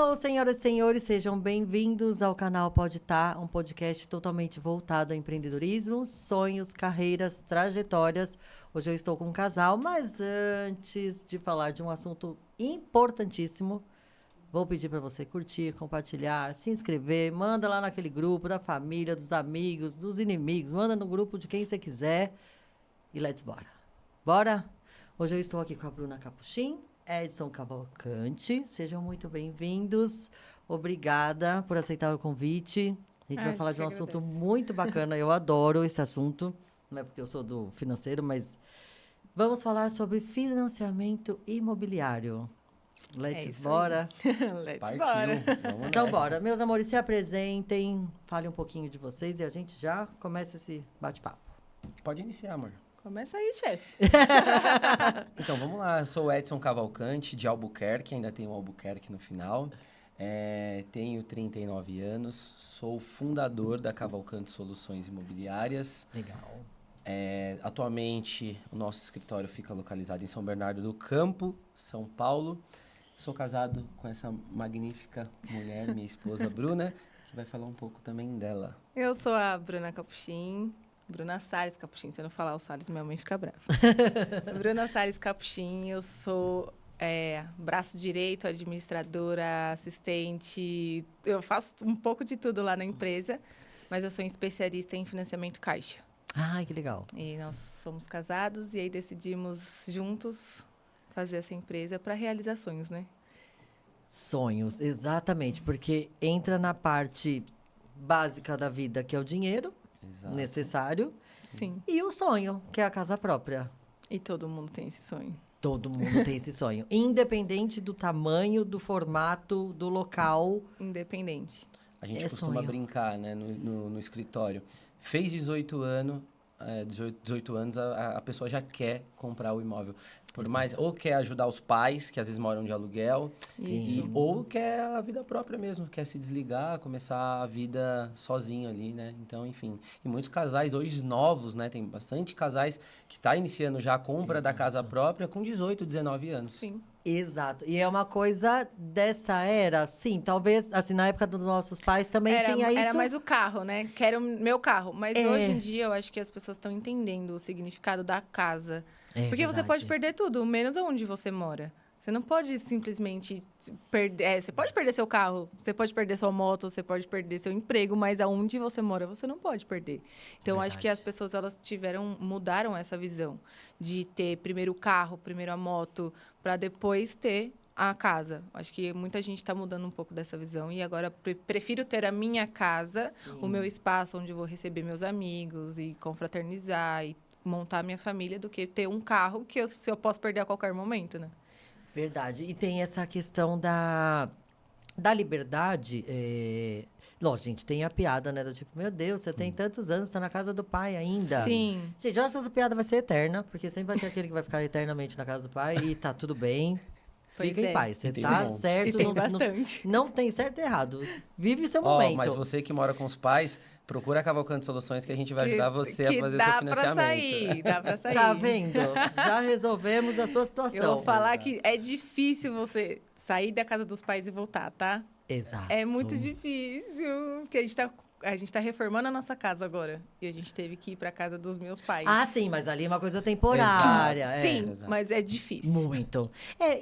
Hello, senhoras e senhores, sejam bem-vindos ao canal Pode Tá, um podcast totalmente voltado ao empreendedorismo, sonhos, carreiras, trajetórias. Hoje eu estou com um casal, mas antes de falar de um assunto importantíssimo, vou pedir para você curtir, compartilhar, se inscrever, manda lá naquele grupo da família, dos amigos, dos inimigos, manda no grupo de quem você quiser e let's bora. Bora? Hoje eu estou aqui com a Bruna Capuchin, Edson Cavalcante, sejam muito bem-vindos. Obrigada por aceitar o convite. A gente vai falar de um assunto muito bacana, eu adoro esse assunto, não é porque eu sou do financeiro, mas vamos falar sobre financiamento imobiliário. Let's bora. Let's bora. Então bora, meus amores, se apresentem, falem um pouquinho de vocês e a gente já começa esse bate-papo. Pode iniciar, amor. Começa aí, chefe. Então, vamos lá. Eu sou o Edson Cavalcante, de Albuquerque. Ainda tenho o Albuquerque no final. Tenho 39 anos. Sou fundador da Cavalcante Soluções Imobiliárias. Legal. Atualmente, o nosso escritório fica localizado em São Bernardo do Campo, São Paulo. Sou casado com essa magnífica mulher, minha esposa Bruna, que vai falar um pouco também dela. Eu sou a Bruna Capuchin. Bruna Salles Capuchin, se eu não falar o Salles, minha mãe fica brava. Bruna Salles Capuchin, eu sou braço direito, administradora, assistente. Eu faço um pouco de tudo lá na empresa, mas eu sou especialista em financiamento caixa. Ai, que legal. E nós somos casados e aí decidimos juntos fazer essa empresa para realizar sonhos, né? Sonhos, exatamente, porque entra na parte básica da vida, que é o dinheiro. Exato. Necessário. Sim. E o sonho, que é a casa própria. E todo mundo tem esse sonho. Todo mundo tem esse sonho. Independente do tamanho, do formato, do local. Independente. A gente costuma brincar, né, no escritório. Fez 18 anos, 18 anos a pessoa já quer comprar o imóvel. Por mais, ou quer ajudar os pais, que às vezes moram de aluguel, ou quer a vida própria mesmo, quer se desligar, começar a vida sozinho ali, né? Então, enfim. E muitos casais hoje novos, né? Tem bastante casais que tá iniciando já a compra da casa própria com 18, 19 anos. Sim. Exato. E é uma coisa dessa era, sim, talvez, assim, na época dos nossos pais também tinha isso. Era mais o carro, né? Que era o meu carro. Mas hoje em dia, eu acho que as pessoas estão entendendo o significado da casa. Porque você pode perder tudo, menos onde você mora. Você não pode simplesmente perder... você pode perder seu carro, você pode perder sua moto, você pode perder seu emprego, mas aonde você mora, você não pode perder. Então, acho que as pessoas, elas mudaram essa visão de ter primeiro o carro, primeiro a moto, para depois ter a casa. Acho que muita gente está mudando um pouco dessa visão e agora prefiro ter a minha casa, o meu espaço onde eu vou receber meus amigos e confraternizar e montar minha família do que ter um carro que eu posso perder a qualquer momento, né? Verdade. E tem essa questão da liberdade. Lógico, gente, tem a piada, né? Do tipo, meu Deus, você tem tantos anos, tá na casa do pai ainda. Sim. Gente, eu acho que essa piada vai ser eterna, porque sempre vai ter aquele que vai ficar eternamente na casa do pai e tá tudo bem. Fica em paz, você tá certo. E tem bastante. Não tem certo e errado. Vive seu momento. Mas você que mora com os pais, procura a Cavalcante Soluções que a gente vai ajudar você a fazer seu financiamento. Dá pra sair. Tá vendo? Já resolvemos a sua situação. Eu vou falar que é difícil você sair da casa dos pais e voltar, tá? Exato. É muito difícil, porque a gente tá reformando a nossa casa agora. E a gente teve que ir pra casa dos meus pais. Ah, sim, mas ali é uma coisa temporária. Sim, Exato. mas é difícil. Muito.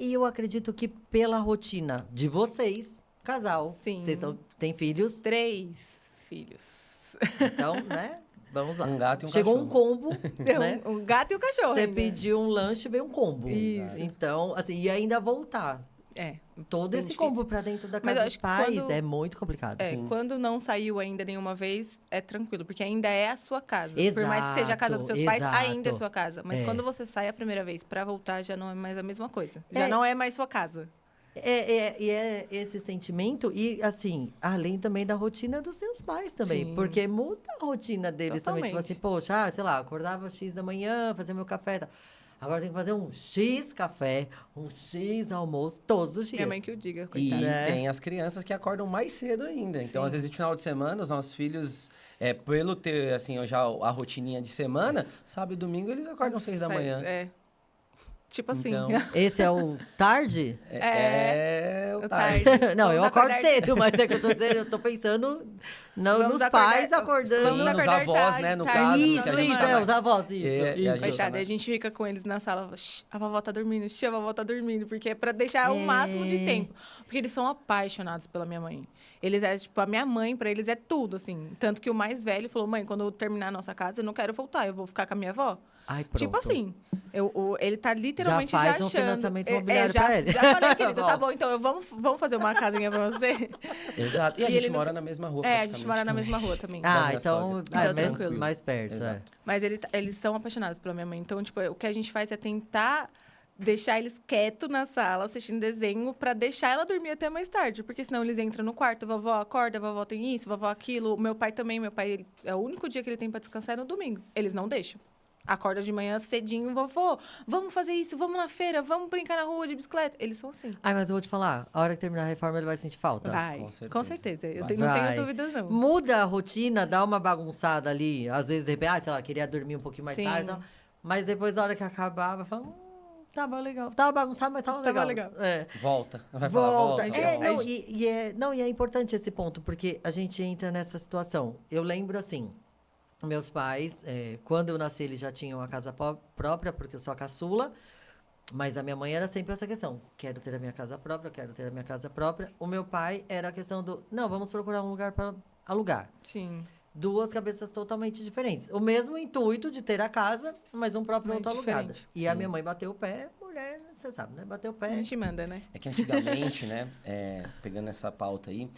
E eu acredito que pela rotina de vocês, casal, Sim. vocês têm filhos, 3 filhos. então, né? Vamos lá. Um gato e um Chegou cachorro. um combo, né? Um gato e um cachorro. Você ainda. pediu um lanche, veio um combo. Isso. Então, assim, e ainda voltar. Todo bem esse difícil. combo pra dentro da Mas casa eu dos acho que pais quando- é muito complicado. Sim. Quando não saiu ainda nenhuma vez, é tranquilo, porque ainda é a sua casa. Por Exato, mais que seja a casa dos seus pais, exato. ainda é sua casa. Mas É. quando você sai a primeira vez pra voltar, já não é mais a mesma coisa. Já não é mais sua casa. E é esse sentimento, e assim, além também da rotina dos seus pais também. Sim. Porque muda a rotina deles também. Tipo Totalmente. assim, poxa, sei lá, acordava X da manhã, fazia meu café. Tá. Agora tem que fazer um X café, um X almoço, todos os dias. Minha mãe que o diga, E coitada. Né? tem as crianças que acordam mais cedo ainda. Então, Sim. às vezes, no final de semana, os nossos filhos, pelo ter, assim, já a rotininha de semana, sábado e domingo, eles acordam 6 da manhã. Tipo assim. Então, Esse é o tarde? é o tarde. Não, Vamos eu acordo acordar- cedo, mas é que eu tô dizendo, eu tô pensando Vamos nos acordar- pais acordando. Vamos Sim, nos acordar avós, tarde, né, no tarde, caso, final Isso, de a gente isso, semana. os avós, isso. É, e a isso. gente- Coitada, a gente fica com eles na sala, "Shh, a vovó tá dormindo, shh, a vovó tá dormindo", porque é pra deixar o máximo de tempo. Porque eles são apaixonados pela minha mãe. Eles é, tipo, a minha mãe, pra eles é tudo, assim. Tanto que o mais velho falou, mãe, quando eu terminar a nossa casa, eu não quero voltar, eu vou ficar com a minha avó. Ai, pronto. Tipo assim, ele tá literalmente Já faz já um achando... financiamento imobiliário já, pra ele. já falei, querido, tá bom, então vamos fazer uma casinha pra você? Exato. E a E gente ele não- mora na mesma rua, É, a gente mora na praticamente mesma rua também. Ah, minha então, sogra. é Então, mesmo tranquilo. mais perto. Exato. Mas eles são apaixonados pela minha mãe. Então, tipo, o que a gente faz é tentar deixar eles quietos na sala, assistindo desenho, pra deixar ela dormir até mais tarde. Porque senão eles entram no quarto, vovó acorda, vovó tem isso, vovó aquilo. Meu pai também, é o único dia que ele tem pra descansar é no domingo. Eles não deixam. Acorda de manhã cedinho, vovô, vamos fazer isso, vamos na feira, vamos brincar na rua de bicicleta. Eles são assim. Ai, mas eu vou te falar, a hora que terminar a reforma ele vai sentir falta. Vai, com certeza. com certeza. Eu Vai. não Vai. tenho dúvidas, não. Muda a rotina, dá uma bagunçada ali. Às vezes, de repente, sei lá, queria dormir um pouquinho mais Sim. tarde e tal. Mas depois, na hora que acabava, fala, tava legal. Tava bagunçado, mas tava Tava legal. legal. É. Volta. Vai falar, Volta. volta. É, volta. não, e é importante esse ponto, porque a gente entra nessa situação. Eu lembro assim, meus pais, quando eu nasci, eles já tinham a casa própria, porque eu sou a caçula. Mas a minha mãe era sempre essa questão. Quero ter a minha casa própria, quero ter a minha casa própria. O meu pai era a questão do, não, vamos procurar um lugar para alugar. Sim. Duas cabeças totalmente diferentes. O mesmo intuito de ter a casa, mas um próprio Mas outro alugado. diferente. E a minha mãe bateu o pé, mulher, você sabe, né? Bateu o A pé. gente manda, né? É que antigamente, né, pegando essa pauta aí,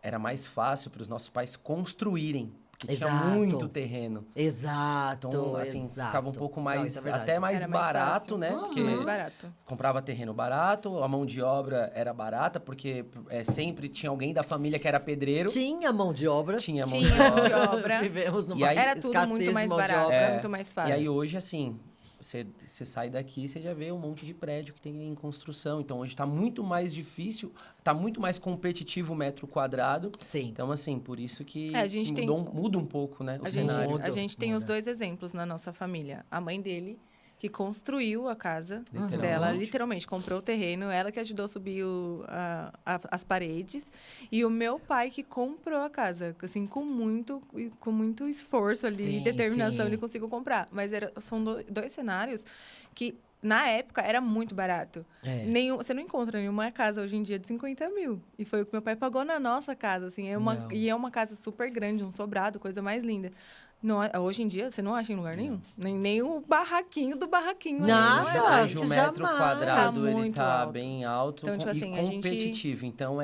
era mais fácil para os nossos pais construírem. Porque tinha Exato. muito terreno. Exato, Então, assim, exato. ficava um pouco Não, mais, isso é verdade. até mais Era mais barato, fácil. né? Uhum. Porque Mais barato. comprava terreno barato, a mão de obra era barata, porque sempre tinha alguém da família que era pedreiro. Tinha mão de obra. Tinha mão Tinha de mão obra. de obra. Vivemos numa E aí, Era tudo escassez muito de mais mão de barato, obra. era muito mais fácil. E aí hoje, assim, você sai daqui e você já vê um monte de prédio que tem em construção. Então, hoje está muito mais difícil, está muito mais competitivo o metro quadrado. Sim. Então, assim, por isso que A gente tem- muda um pouco, né, o A gente, cenário. Muda, a gente tem os muda. dois exemplos na nossa família. A mãe dele, que construiu a casa Literalmente. dela, literalmente, comprou o terreno, ela que ajudou a subir as paredes, e o meu pai que comprou a casa, assim, com muito esforço ali, Sim, e determinação, sim. ele conseguiu comprar. Mas são dois cenários que, na época, era muito barato. É. Você não encontra nenhuma casa hoje em dia de 50 mil. E foi o que meu pai pagou na nossa casa, assim. Não. E é uma casa super grande, um sobrado, coisa mais linda. Não, hoje em dia, você não acha em lugar nenhum. Nem o barraquinho do barraquinho. ali, Nada. não é? Hoje o metro jamais. quadrado, Tá ele muito tá alto. bem alto Então, tipo e assim, a gente- competitivo. Então,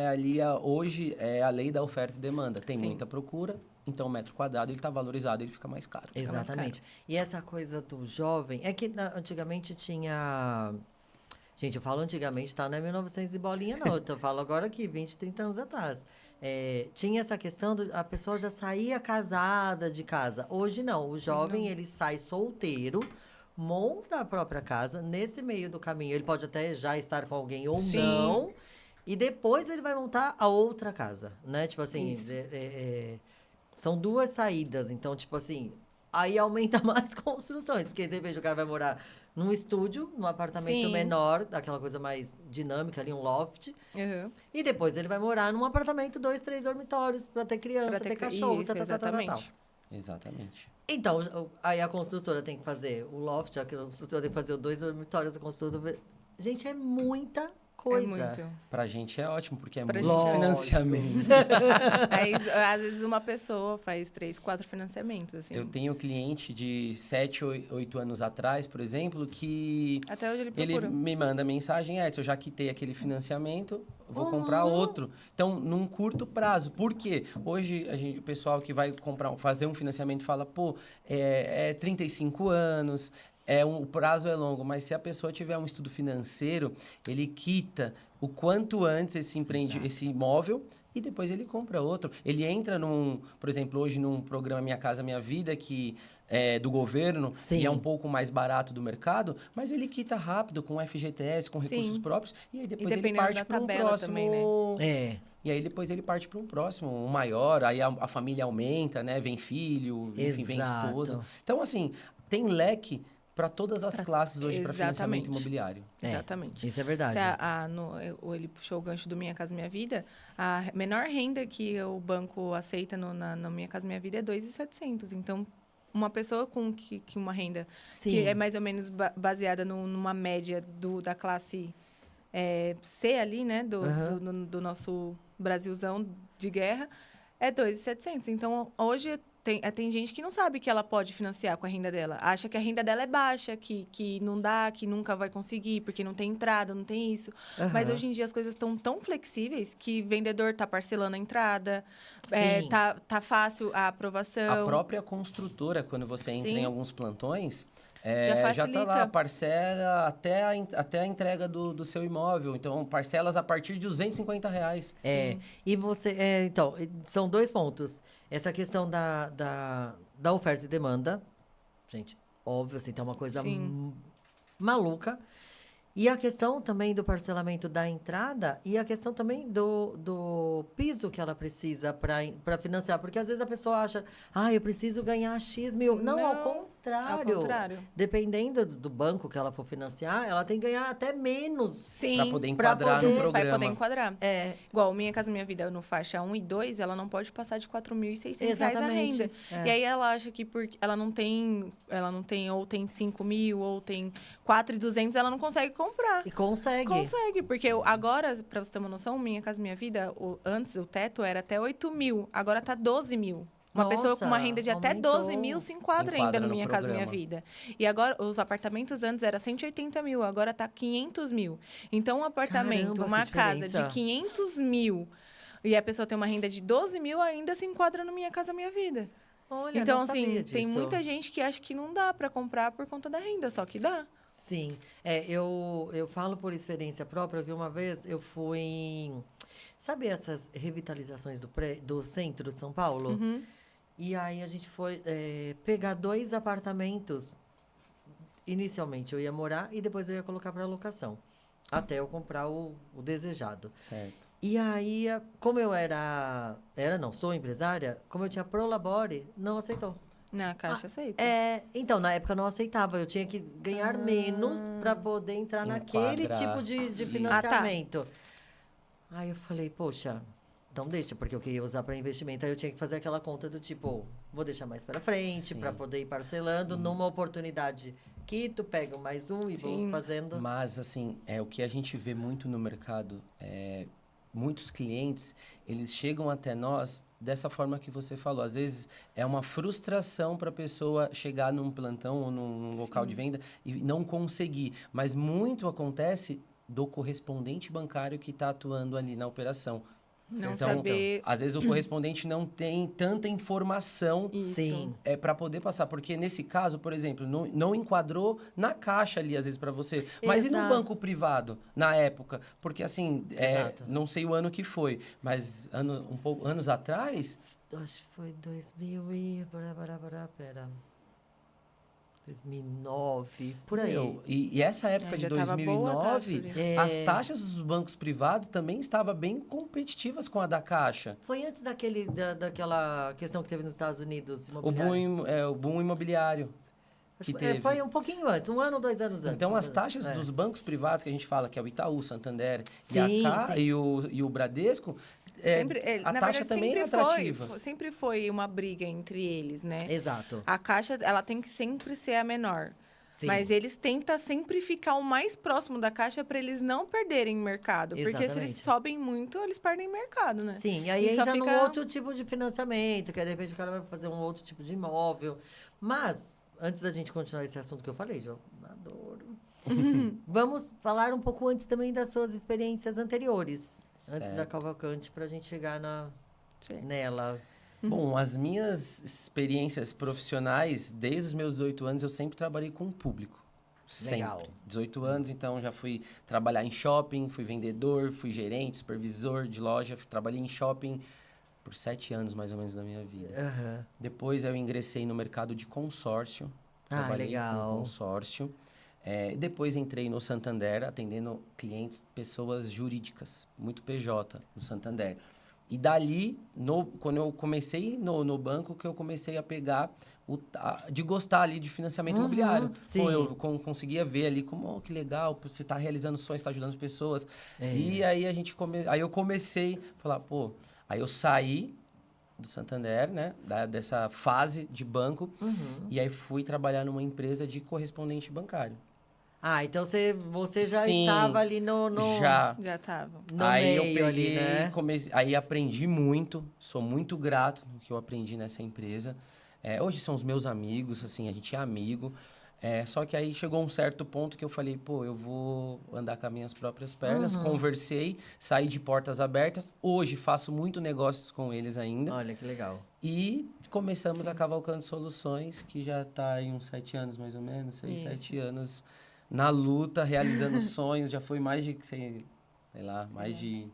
hoje é a lei da oferta e demanda. Tem Sim. muita procura, então o metro quadrado ele tá valorizado, ele fica mais caro. Exatamente. E essa coisa do jovem, é que antigamente tinha... Gente, eu falo antigamente, tá? Não é 1900 e bolinha, não. Eu falo agora aqui, 20, 30 anos atrás. Tinha essa questão, a pessoa já saía casada de casa. Hoje não, o jovem, ele sai solteiro, monta a própria casa. Nesse meio do caminho, ele pode até já estar com alguém ou Sim. não. E depois ele vai montar a outra casa, né? Tipo assim, Isso. são duas saídas. Então, tipo assim, aí aumenta mais construções. Porque, de repente, o cara vai morar num estúdio, num apartamento Sim. menor, daquela coisa mais dinâmica ali, um loft. Uhum. E depois ele vai morar num apartamento, 2, 3 dormitórios, pra ter criança, Pra ter ter cachorro, isso, tal. exatamente. Exatamente. Então, aí a construtora tem que fazer o loft, a construtora tem que fazer os 2 dormitórios, a construtora... Gente, é muita coisa. É muito. Pra gente é ótimo, porque é Pra muito gente é financiamento. Aí, às vezes, uma pessoa faz 3, 4 financiamentos, assim. Eu tenho cliente de 7, 8 anos atrás, por exemplo, que Até hoje ele ele procura. me manda mensagem, Edson, eu já quitei aquele financiamento, vou Uhum. comprar outro. Então, num curto prazo. Por quê? Hoje, o pessoal que vai fazer um financiamento fala, pô, é 35 anos, o prazo é longo, mas se a pessoa tiver um estudo financeiro, ele quita o quanto antes esse imóvel e depois ele compra outro. Ele entra por exemplo, hoje num programa Minha Casa Minha Vida, que é do governo, Sim. e é um pouco mais barato do mercado, mas ele quita rápido com FGTS, com Sim. recursos próprios, e aí depois ele dependendo parte da para um tabela próximo. também, né? E aí depois ele parte para um próximo, um maior, aí a família aumenta, né? Vem filho, enfim, vem Exato. esposa. Então, assim, tem leque para todas as classes hoje para financiamento imobiliário. Exatamente. Isso é verdade. Ele puxou o gancho do Minha Casa Minha Vida. A menor renda que o banco aceita na Minha Casa Minha Vida é 2.700. Então, uma pessoa com uma renda que é mais ou menos baseada numa média da classe C ali, né? Do nosso Brasilzão de guerra, é 2.700. Então, hoje tem gente que não sabe que ela pode financiar com a renda dela. Acha que a renda dela é baixa, que não dá, que nunca vai conseguir, porque não tem entrada, não tem isso. Mas hoje em dia as coisas estão tão flexíveis que vendedor tá parcelando a entrada, tá fácil a aprovação. A própria construtora, quando você entra em alguns plantões, já tá lá, parcela até a entrega do seu imóvel. Então, parcelas a partir de R$250. E você... então, são 2 pontos. Essa questão da oferta e demanda. Gente, óbvio, assim, tá uma coisa maluca. E a questão também do parcelamento da entrada e a questão também do piso que ela precisa para financiar. Porque às vezes a pessoa acha, eu preciso ganhar X mil. Não, ao contrário. Ao contrário. Dependendo do banco que ela for financiar, ela tem que ganhar até menos. Para poder enquadrar no programa. Vai poder enquadrar. Igual Minha Casa Minha Vida, no faixa 1 e 2, ela não pode passar de R$4.600 a renda. E aí ela acha que porque ela não tem ou tem 5.000 ou tem 4.200, ela não consegue comprar. E consegue. Consegue, porque agora, para você ter uma noção, Minha Casa Minha Vida, antes o teto era até 8.000, agora tá 12.000. Uma pessoa com uma renda de até 12.000 se enquadra ainda no Minha Casa Minha Vida. E agora, os apartamentos antes era 180.000, agora tá 500.000. Então, um apartamento, uma casa de 500.000 e a pessoa tem uma renda de 12.000, ainda se enquadra no Minha Casa Minha Vida. Olha, então, não sabia tem disso. muita gente que acha que não dá para comprar por conta da renda, só que dá. Sim. Eu falo por experiência própria que uma vez eu fui em... Sabe essas revitalizações do centro de São Paulo? Uhum. E aí a gente foi pegar 2 apartamentos. Inicialmente eu ia morar e depois eu ia colocar para locação. Até eu comprar o desejado. Certo. E aí, como eu sou empresária, como eu tinha Prolabore, não aceitou. Na Caixa aceita. Então, na época eu não aceitava. Eu tinha que ganhar menos para poder entrar naquele tipo de financiamento. Aí eu falei, poxa, então deixa, porque eu queria usar para investimento. Aí eu tinha que fazer aquela conta do tipo, vou deixar mais para frente para poder ir parcelando numa oportunidade que tu pega mais um e vou fazendo. Mas, assim, o que a gente vê muito no mercado, muitos clientes, eles chegam até nós dessa forma que você falou. Às vezes, é uma frustração para a pessoa chegar num plantão ou num local de venda e não conseguir. Mas muito acontece do correspondente bancário que está atuando ali na operação. Não saber... Às vezes o correspondente não tem tanta informação para poder passar. Porque nesse caso, por exemplo, não enquadrou na Caixa ali, às vezes, para você. Mas e no banco privado, na época? Porque, assim, não sei o ano que foi, mas anos atrás... Acho que foi 2000 e... Pera... 2009, por aí. E essa época de 2009, as taxas dos bancos privados também estavam bem competitivas com a da Caixa. Foi antes daquela questão que teve nos Estados Unidos, imobiliário. O boom imobiliário que teve. Foi um pouquinho antes, 1 ano, 2 anos antes. Então, as taxas dos bancos privados, que a gente fala, que é o Itaú, Santander e o Bradesco... a taxa também é atrativa. Sempre foi uma briga entre eles, né? Exato. A Caixa, ela tem que sempre ser a menor. Sim. Mas eles tentam sempre ficar o mais próximo da Caixa para eles não perderem mercado. Exatamente. Porque se eles sobem muito, eles perdem mercado, né? Sim, e aí entra num outro tipo de financiamento, que aí de repente o cara vai fazer um outro tipo de imóvel. Mas, antes da gente continuar esse assunto que eu falei, eu adoro. Vamos falar um pouco antes também das suas experiências anteriores. Certo. Antes da Cavalcante, para a gente chegar nela. Bom, as minhas experiências profissionais, desde os meus 18 anos, eu sempre trabalhei com o público. Legal. Sempre. 18 anos, então já fui trabalhar em shopping, fui vendedor, fui gerente, supervisor de loja, trabalhei em shopping por 7 anos, mais ou menos, da minha vida. Uhum. Depois eu ingressei no mercado de consórcio. Trabalhei legal. com consórcio. Depois entrei no Santander, atendendo clientes, pessoas jurídicas, muito PJ no Santander. E dali, quando eu comecei no banco, que eu comecei a pegar de gostar ali de financiamento imobiliário. Sim. Pô, eu conseguia ver ali como, que legal, você está realizando sonhos, está ajudando as pessoas. E aí aí eu comecei a falar, pô, aí eu saí do Santander, né, dessa fase de banco, e aí fui trabalhar numa empresa de correspondente bancário. Ah, então você já Sim, estava ali já estava. no aí eu meio ali, peguei, né? aí aprendi muito, sou muito grato no que eu aprendi nessa empresa. Hoje são os meus amigos, assim, a gente é amigo. Só que aí chegou um certo ponto que eu falei, pô, eu vou andar com as minhas próprias pernas. Conversei, saí de portas abertas. Hoje faço muito negócios com eles ainda. Olha que legal. E começamos a Cavalcando Soluções, que já está em uns 7 anos, mais ou menos, 6, 7 anos na luta, realizando sonhos. Já foi mais de, sei lá, mais de...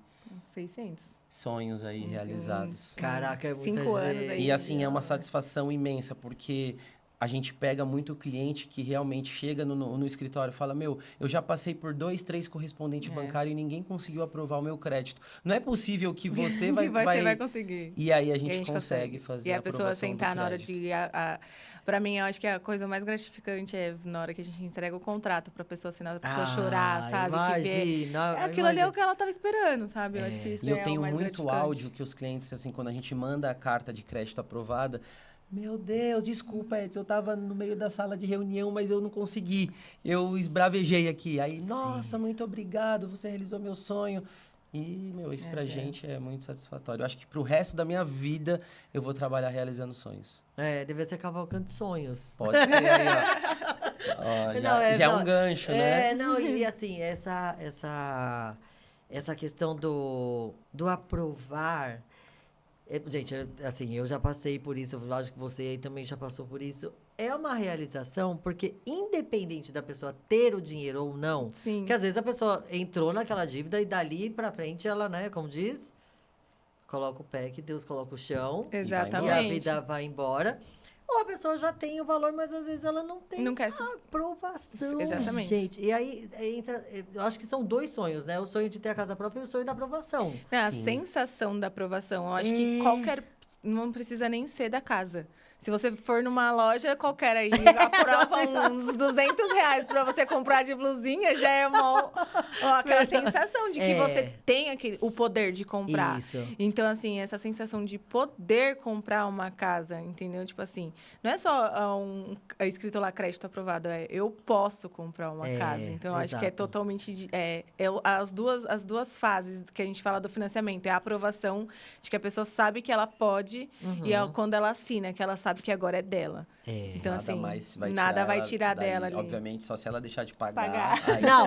600. Sonhos aí realizados. Caraca, é muita 5 anos gente. aí. E assim, é uma satisfação imensa, porque a gente pega muito cliente que realmente chega no escritório e fala, meu, eu já passei por 2, 3 correspondentes bancários e ninguém conseguiu aprovar o meu crédito. Não é possível que você Você vai conseguir. E aí a gente consegue fazer a aprovação. E a pessoa sentar na hora de... Pra mim, eu acho que a coisa mais gratificante é na hora que a gente entrega o contrato pra pessoa assinar, a pessoa chorar, sabe? Imagina, aquilo ali é o que ela tava esperando, sabe? Eu acho que isso E eu é tenho o mais muito gratificante. áudio que os clientes, assim, quando a gente manda a carta de crédito aprovada, meu Deus, desculpa, Edson, eu tava no meio da sala de reunião, mas eu não consegui. Eu esbravejei aqui. Aí, nossa, muito obrigado, você realizou meu sonho. E, meu, isso pra gente é muito satisfatório. Eu acho que pro resto da minha vida eu vou trabalhar realizando sonhos. Deve ser Cavalcando Sonhos. Pode ser aí, ó. Já é um gancho, né? E assim, essa questão do aprovar... gente, assim, eu já passei por isso, eu acho que você aí também já passou por isso. É uma realização, porque independente da pessoa ter o dinheiro ou não, Sim. que às vezes a pessoa entrou naquela dívida e dali pra frente ela, né, como diz, coloca o pé que Deus coloca o chão. Exatamente. E a vida vai embora. Ou a pessoa já tem o valor, mas às vezes ela não tem Não quer aprovação. Exatamente. Gente, e aí entra... Eu acho que são 2 sonhos, né? O sonho de ter a casa própria e o sonho da aprovação. A sensação da aprovação. Eu acho que não precisa nem ser da casa. Se você for numa loja qualquer aí, aprova uns R$200 pra você comprar de blusinha, já é aquela sensação de que você tem o poder de comprar. Isso. Então, assim, essa sensação de poder comprar uma casa, entendeu? Tipo assim, não é só escrito lá crédito aprovado, eu posso comprar uma casa. Então, eu acho que é totalmente... as duas fases que a gente fala do financiamento. É a aprovação de que a pessoa sabe que ela pode e quando ela assina, que ela sabe que agora é dela. Então, nada assim, mais nada vai tirar dali, dela ali. Obviamente, só se ela deixar de pagar.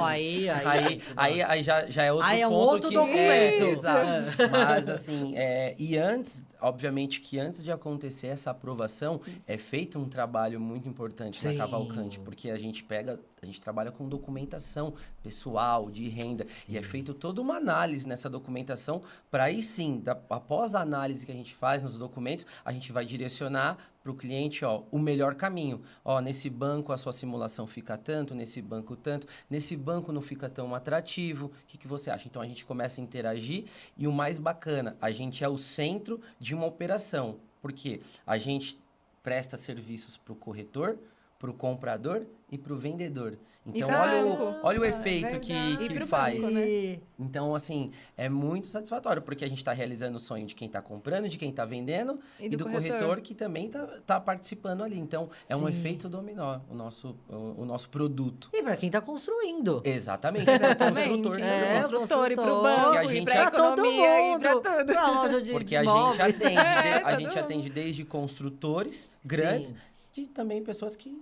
Aí já é outro aí é um ponto outro que documento. Exato. Mas, assim, e antes, obviamente, que antes de acontecer essa aprovação, é feito um trabalho muito importante na Cavalcante, porque a gente trabalha com documentação pessoal, de renda, e é feito toda uma análise nessa documentação, para aí sim, após a análise que a gente faz nos documentos, a gente vai direcionar para o cliente, o melhor caminho. Nesse banco a sua simulação fica tanto, nesse banco tanto, nesse banco não fica tão atrativo. O que você acha? Então, a gente começa a interagir e o mais bacana, a gente é o centro de uma operação. Porque a gente presta serviços para o corretor, para o comprador e para o vendedor. Então, olha o efeito que faz. Banco, né? Então, assim, é muito satisfatório, porque a gente está realizando o sonho de quem está comprando, de quem está vendendo e do corretor que também está participando ali. Então, é um efeito dominó, o nosso produto. E para quem está construindo. Exatamente. Para o construtor. O construtor, e para o banco, e para a todo economia, mundo, e para tudo. Para a loja de porque a gente atende desde construtores grandes, de também pessoas que...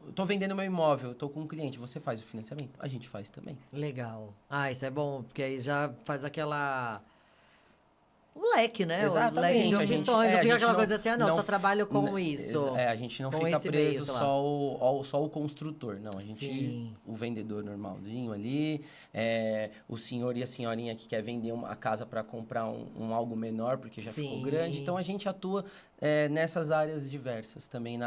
Estou vendendo meu imóvel, estou com um cliente, você faz o financiamento? A gente faz também. Legal. Isso é bom, porque aí já faz um leque, né? Exatamente. Um leque de opções. Não fica aquela coisa assim, só trabalho com isso. A gente não fica preso só o construtor. Não, a gente... O vendedor normalzinho ali, o senhor e a senhorinha que quer vender uma casa para comprar um algo menor, porque já ficou grande. Então, a gente atua nessas áreas diversas também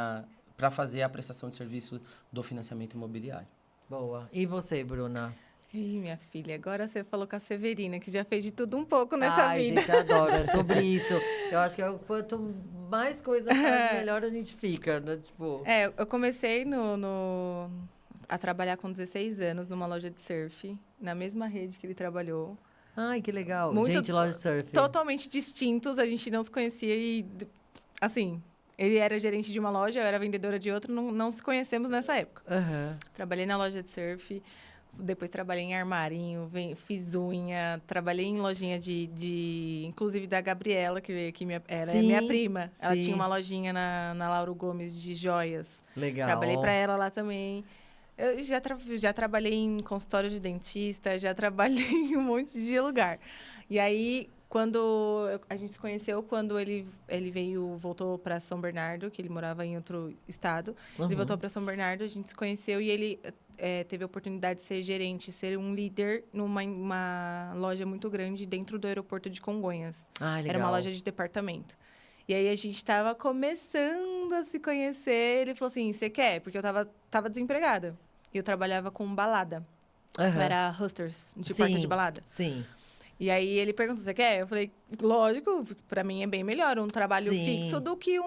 para fazer a prestação de serviço do financiamento imobiliário. Boa. E você, Bruna? Ih, minha filha, agora você falou com a Severina, que já fez de tudo um pouco nessa vida. Gente, adoro, é sobre isso. Eu acho que quanto mais coisa faz, melhor a gente fica, né? Tipo... Eu comecei a trabalhar com 16 anos numa loja de surf, na mesma rede que ele trabalhou. Ai, que legal. Muito, gente, loja de surf. Totalmente distintos, a gente não se conhecia e, assim, ele era gerente de uma loja, eu era vendedora de outra, não se conhecemos nessa época. Uhum. Trabalhei na loja de surf, depois trabalhei em armarinho, fiz unha, trabalhei em lojinha inclusive da Gabriela, que era minha prima. Sim. Ela tinha uma lojinha na Lauro Gomes de joias. Legal. Trabalhei para ela lá também. Eu já trabalhei em consultório de dentista, já trabalhei em um monte de lugar. E aí, quando a gente se conheceu, quando ele voltou para São Bernardo, que ele morava em outro estado. Ele voltou para São Bernardo, a gente se conheceu e ele teve a oportunidade de ser gerente, ser um líder numa loja muito grande dentro do aeroporto de Congonhas. Ah, legal. Era uma loja de departamento. E aí, a gente estava começando a se conhecer. Ele falou assim, você quer? Porque eu tava desempregada. E eu trabalhava com balada. Eu era hostess, de porta de balada. Sim. E aí, ele perguntou, você quer? Eu falei, lógico, pra mim é bem melhor um trabalho fixo do que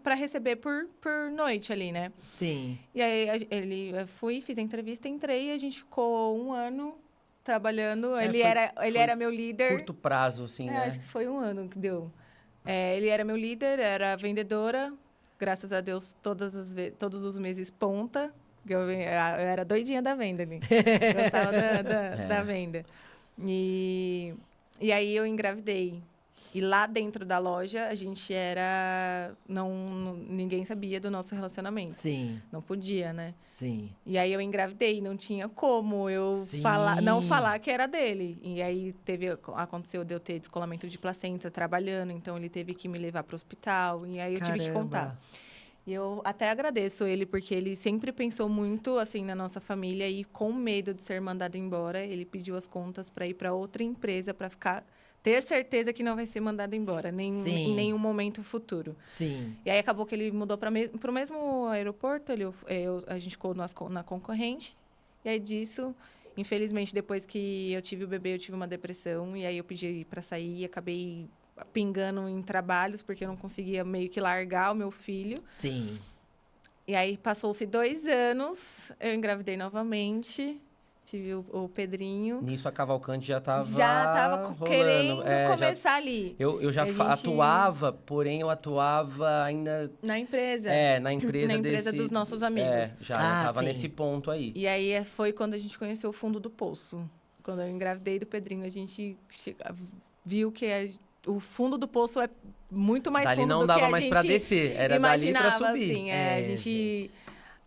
para receber por noite ali, né? Sim. E aí, eu fiz a entrevista, entrei e a gente ficou 1 ano trabalhando. Ele era meu líder. Curto prazo, assim, né? Acho que foi 1 ano que deu. Ele era meu líder, era vendedora. Graças a Deus, todos os meses ponta. Eu era doidinha da venda ali. Gostava da venda. E aí eu engravidei. E lá dentro da loja, a gente ninguém sabia do nosso relacionamento. Sim. Não podia, né? Sim. E aí eu engravidei, não tinha como eu não falar que era dele. E aí aconteceu de eu ter descolamento de placenta trabalhando, então ele teve que me levar para o hospital. E aí eu tive que contar. E eu até agradeço ele, porque ele sempre pensou muito, assim, na nossa família. E com medo de ser mandado embora, ele pediu as contas para ir para outra empresa, para ter certeza que não vai ser mandado embora, em nenhum momento futuro. Sim. E aí acabou que ele mudou para o mesmo aeroporto, a gente ficou na concorrente. E aí disso, infelizmente, depois que eu tive o bebê, eu tive uma depressão. E aí eu pedi para sair e acabei pingando em trabalhos, porque eu não conseguia meio que largar o meu filho. Sim. E aí passou-se 2 anos, eu engravidei novamente. Tive o Pedrinho. Nisso a Cavalcante já tava rolando. Querendo começar ali. Eu já atuava, porém eu atuava ainda... Na empresa. Na empresa dos nossos amigos. Já tava nesse ponto aí. E aí foi quando a gente conheceu o fundo do poço. Quando eu engravidei do Pedrinho, a gente viu que o fundo do poço é muito mais fundo do que a gente... Dali não dava mais pra descer, era dali pra subir. Assim,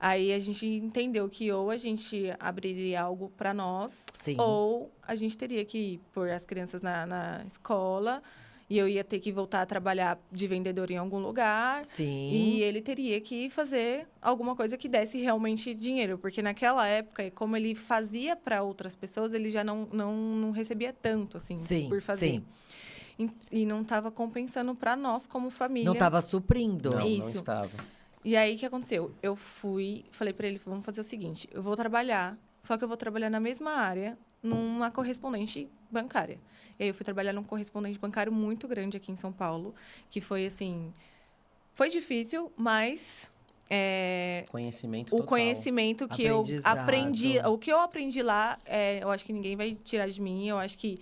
Aí a gente entendeu que ou a gente abriria algo para nós, ou a gente teria que pôr as crianças na escola, e eu ia ter que voltar a trabalhar de vendedor em algum lugar. Sim. E ele teria que fazer alguma coisa que desse realmente dinheiro. Porque naquela época, como ele fazia para outras pessoas, ele já não recebia tanto, assim, por fazer. Sim. E não estava compensando para nós como família. Não estava suprindo. Não estava. E aí, o que aconteceu? Eu falei para ele, vamos fazer o seguinte, eu vou trabalhar, só que eu vou trabalhar na mesma área, numa correspondente bancária. E aí, eu fui trabalhar num correspondente bancário muito grande aqui em São Paulo, que foi, assim, foi difícil, mas... conhecimento total. O conhecimento que eu aprendi, o que eu aprendi lá, eu acho que ninguém vai tirar de mim, eu acho que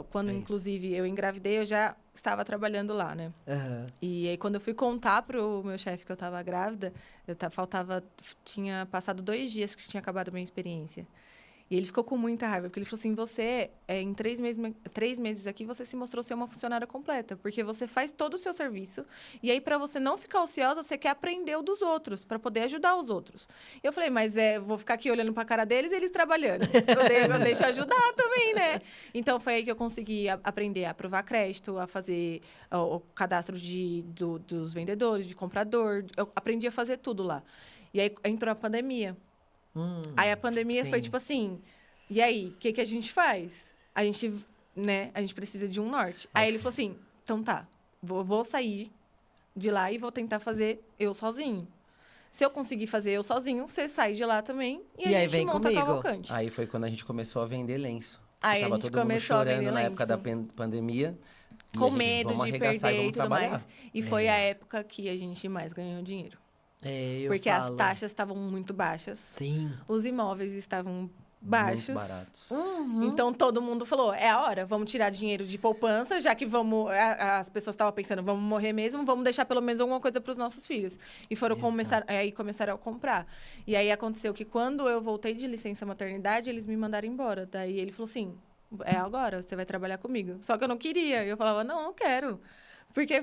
quando, inclusive, eu engravidei, eu já estava trabalhando lá, né? Uhum. E aí, quando eu fui contar pro meu chefe que eu estava grávida, tinha passado 2 dias que tinha acabado a minha experiência. E ele ficou com muita raiva, porque ele falou assim, você, em 3 meses aqui, você se mostrou ser uma funcionária completa, porque você faz todo o seu serviço, e aí, para você não ficar ociosa, você quer aprender o dos outros, para poder ajudar os outros. E eu falei, mas vou ficar aqui olhando para a cara deles e eles trabalhando. Eu deixo ajudar também, né? Então, foi aí que eu consegui aprender a aprovar crédito, a fazer o cadastro dos vendedores, de comprador. Eu aprendi a fazer tudo lá. E aí, entrou a pandemia. Aí a pandemia foi tipo assim, e aí, o que a gente faz? A gente precisa de um norte. Aí ele falou assim, então tá, vou sair de lá e vou tentar fazer eu sozinho. Se eu conseguir fazer eu sozinho, você sai de lá também e a aí gente vem monta comigo. Cavalcante. Aí foi quando a gente começou a vender lenço. Aí Tava a gente todo mundo começou a chorando vender na época da lenço. pandemia. E Com a gente, medo vamos de arregaçar perder vamos e tudo trabalhar. mais. E foi a época que a gente mais ganhou dinheiro. Eu Porque falo. as taxas estavam muito baixas. Sim. Os imóveis estavam baixos. Muito baratos. Então todo mundo falou, é a hora, vamos tirar dinheiro de poupança, já que as pessoas estavam pensando, vamos morrer mesmo, vamos deixar pelo menos alguma coisa para os nossos filhos. E começaram a comprar. E aí aconteceu que quando eu voltei de licença maternidade, eles me mandaram embora. Daí ele falou assim, é agora, você vai trabalhar comigo. Só que eu não queria. E eu falava, não quero. Porque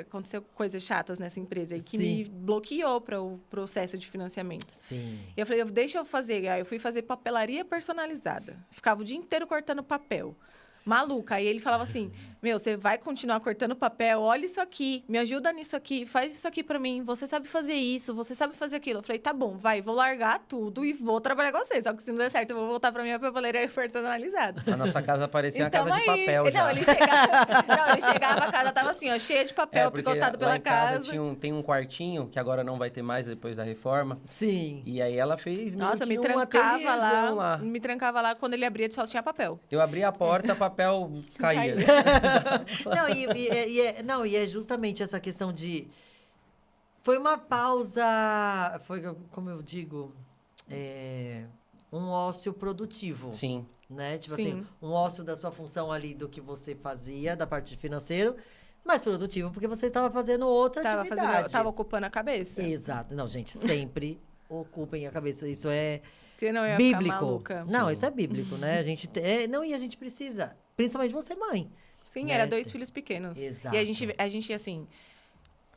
aconteceu coisas chatas nessa empresa aí que me bloqueou para o processo de financiamento. Sim. E eu falei, deixa eu fazer. Aí eu fui fazer papelaria personalizada. Ficava o dia inteiro cortando papel. Maluca. Aí ele falava assim, você vai continuar cortando papel? Olha isso aqui, me ajuda nisso aqui, faz isso aqui pra mim. Você sabe fazer isso, você sabe fazer aquilo. Eu falei, tá bom, vou largar tudo e vou trabalhar com você. Só que se não der certo, eu vou voltar pra minha papelaria personalizada. A nossa casa parecia Então, uma casa de papel já. Não, ele chegava, a casa tava assim, ó, cheia de papel, picotado pela casa. Tem um quartinho, que agora não vai ter mais depois da reforma. Sim. E aí ela fez meio Nossa, que me um trancava ateliêzão lá. Me trancava lá, quando ele abria, só tinha papel. Eu abria a porta, papel caía. Não, e é justamente essa questão de... Foi uma pausa, foi, como eu digo, um ócio produtivo. Sim. Né? Tipo Sim. assim, um ócio da sua função ali, do que você fazia, da parte financeira, mas produtivo porque você estava fazendo outra atividade. Tava ocupando a cabeça. Exato. Não, gente, sempre ocupem a cabeça. Isso é Você não ia bíblico. ficar maluca. Não, Sim. isso é bíblico, né? A gente não, e a gente precisa, principalmente você, mãe. Sim, né? era 2 filhos pequenos. Exato. E a gente assim,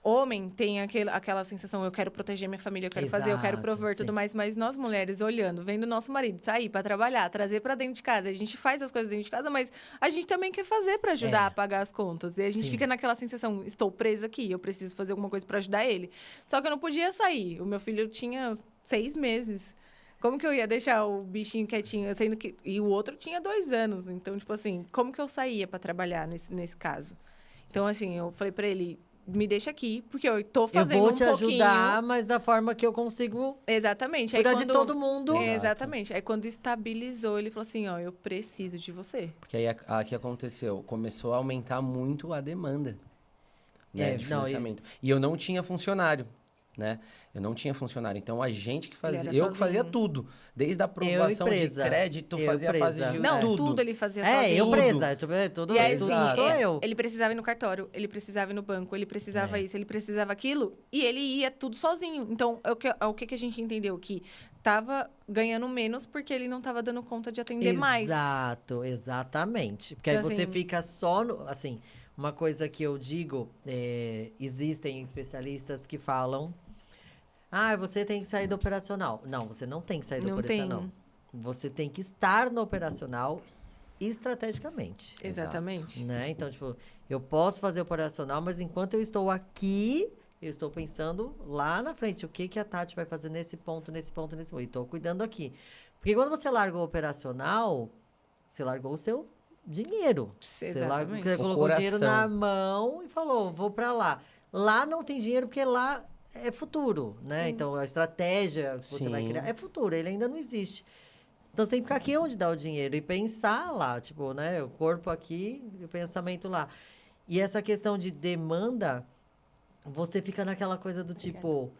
homem tem aquela sensação, eu quero proteger minha família, eu quero fazer, eu quero Exato, prover sim. tudo mais. Mas nós mulheres, olhando, vendo nosso marido sair para trabalhar, trazer para dentro de casa, a gente faz as coisas dentro de casa, mas a gente também quer fazer para ajudar a pagar as contas. E a gente Sim. fica naquela sensação, estou presa aqui, eu preciso fazer alguma coisa para ajudar ele. Só que eu não podia sair. O meu filho tinha 6 meses. Como que eu ia deixar o bichinho quietinho? Sendo que... E o outro tinha 2 anos. Então, tipo assim, como que eu saía para trabalhar nesse caso? Então, assim, eu falei para ele, me deixa aqui, porque eu tô fazendo Eu vou te pouquinho. ajudar, mas da forma que eu consigo Exatamente. cuidar de todo mundo. Exatamente. Aí, quando estabilizou, ele falou assim, eu preciso de você. Porque aí o que aconteceu? Começou a aumentar muito a demanda, né, de financiamento. E eu não tinha funcionário, né? Eu não tinha funcionário. Então, a gente que fazia... Eu que fazia tudo. Desde a aprovação de crédito, fazia a fase de Não, tudo. tudo ele fazia sozinho. Eu presa. Tudo, E aí, tudo assim, sou eu. Ele precisava ir no cartório, ele precisava ir no banco, ele precisava isso, ele precisava aquilo, e ele ia tudo sozinho. Então, o que a gente entendeu? Que tava ganhando menos porque ele não tava dando conta de atender mais. Exato, exatamente. Porque Então, aí você assim, fica só no... Assim, uma coisa que eu digo, existem especialistas que falam... você tem que sair do operacional. Não, você não tem que sair do operacional. Você tem que estar no operacional estrategicamente. Exatamente. Né? Então, tipo, eu posso fazer operacional, mas enquanto eu estou aqui, eu estou pensando lá na frente. O que a Tati vai fazer nesse ponto. E estou cuidando aqui. Porque quando você largou o operacional, você largou o seu dinheiro. Exatamente. Você colocou o dinheiro na mão e falou, vou para lá. Lá não tem dinheiro, porque lá é futuro, né? Sim. Então, a estratégia que você vai criar é futuro, ele ainda não existe. Então, você tem que ficar aqui onde dá o dinheiro e pensar lá, tipo, né? O corpo aqui e o pensamento lá. E essa questão de demanda, você fica naquela coisa do tipo,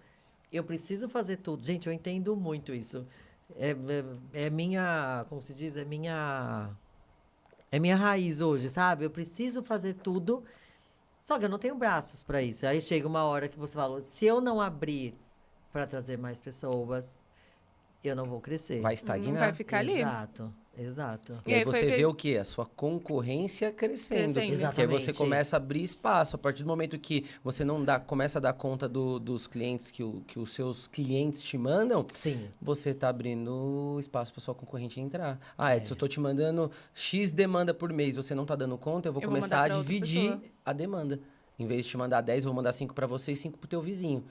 eu preciso fazer tudo. Gente, eu entendo muito isso. É minha, como se diz, é minha raiz hoje, sabe? Eu preciso fazer tudo, só que eu não tenho braços para isso. Aí chega uma hora que você fala, se eu não abrir para trazer mais pessoas, eu não vou crescer. Vai estagnar. Não vai ficar ali. Exato. E aí você vê o quê? A sua concorrência crescendo. Exatamente. Porque aí você começa a abrir espaço. A partir do momento que você não começa a dar conta dos clientes que os seus clientes te mandam, Sim. você está abrindo espaço para sua concorrente entrar. Edson, eu estou te mandando X demanda por mês, você não está dando conta, eu vou começar a dividir a demanda. Em vez de te mandar 10, eu vou mandar 5 para você e 5 para o teu vizinho.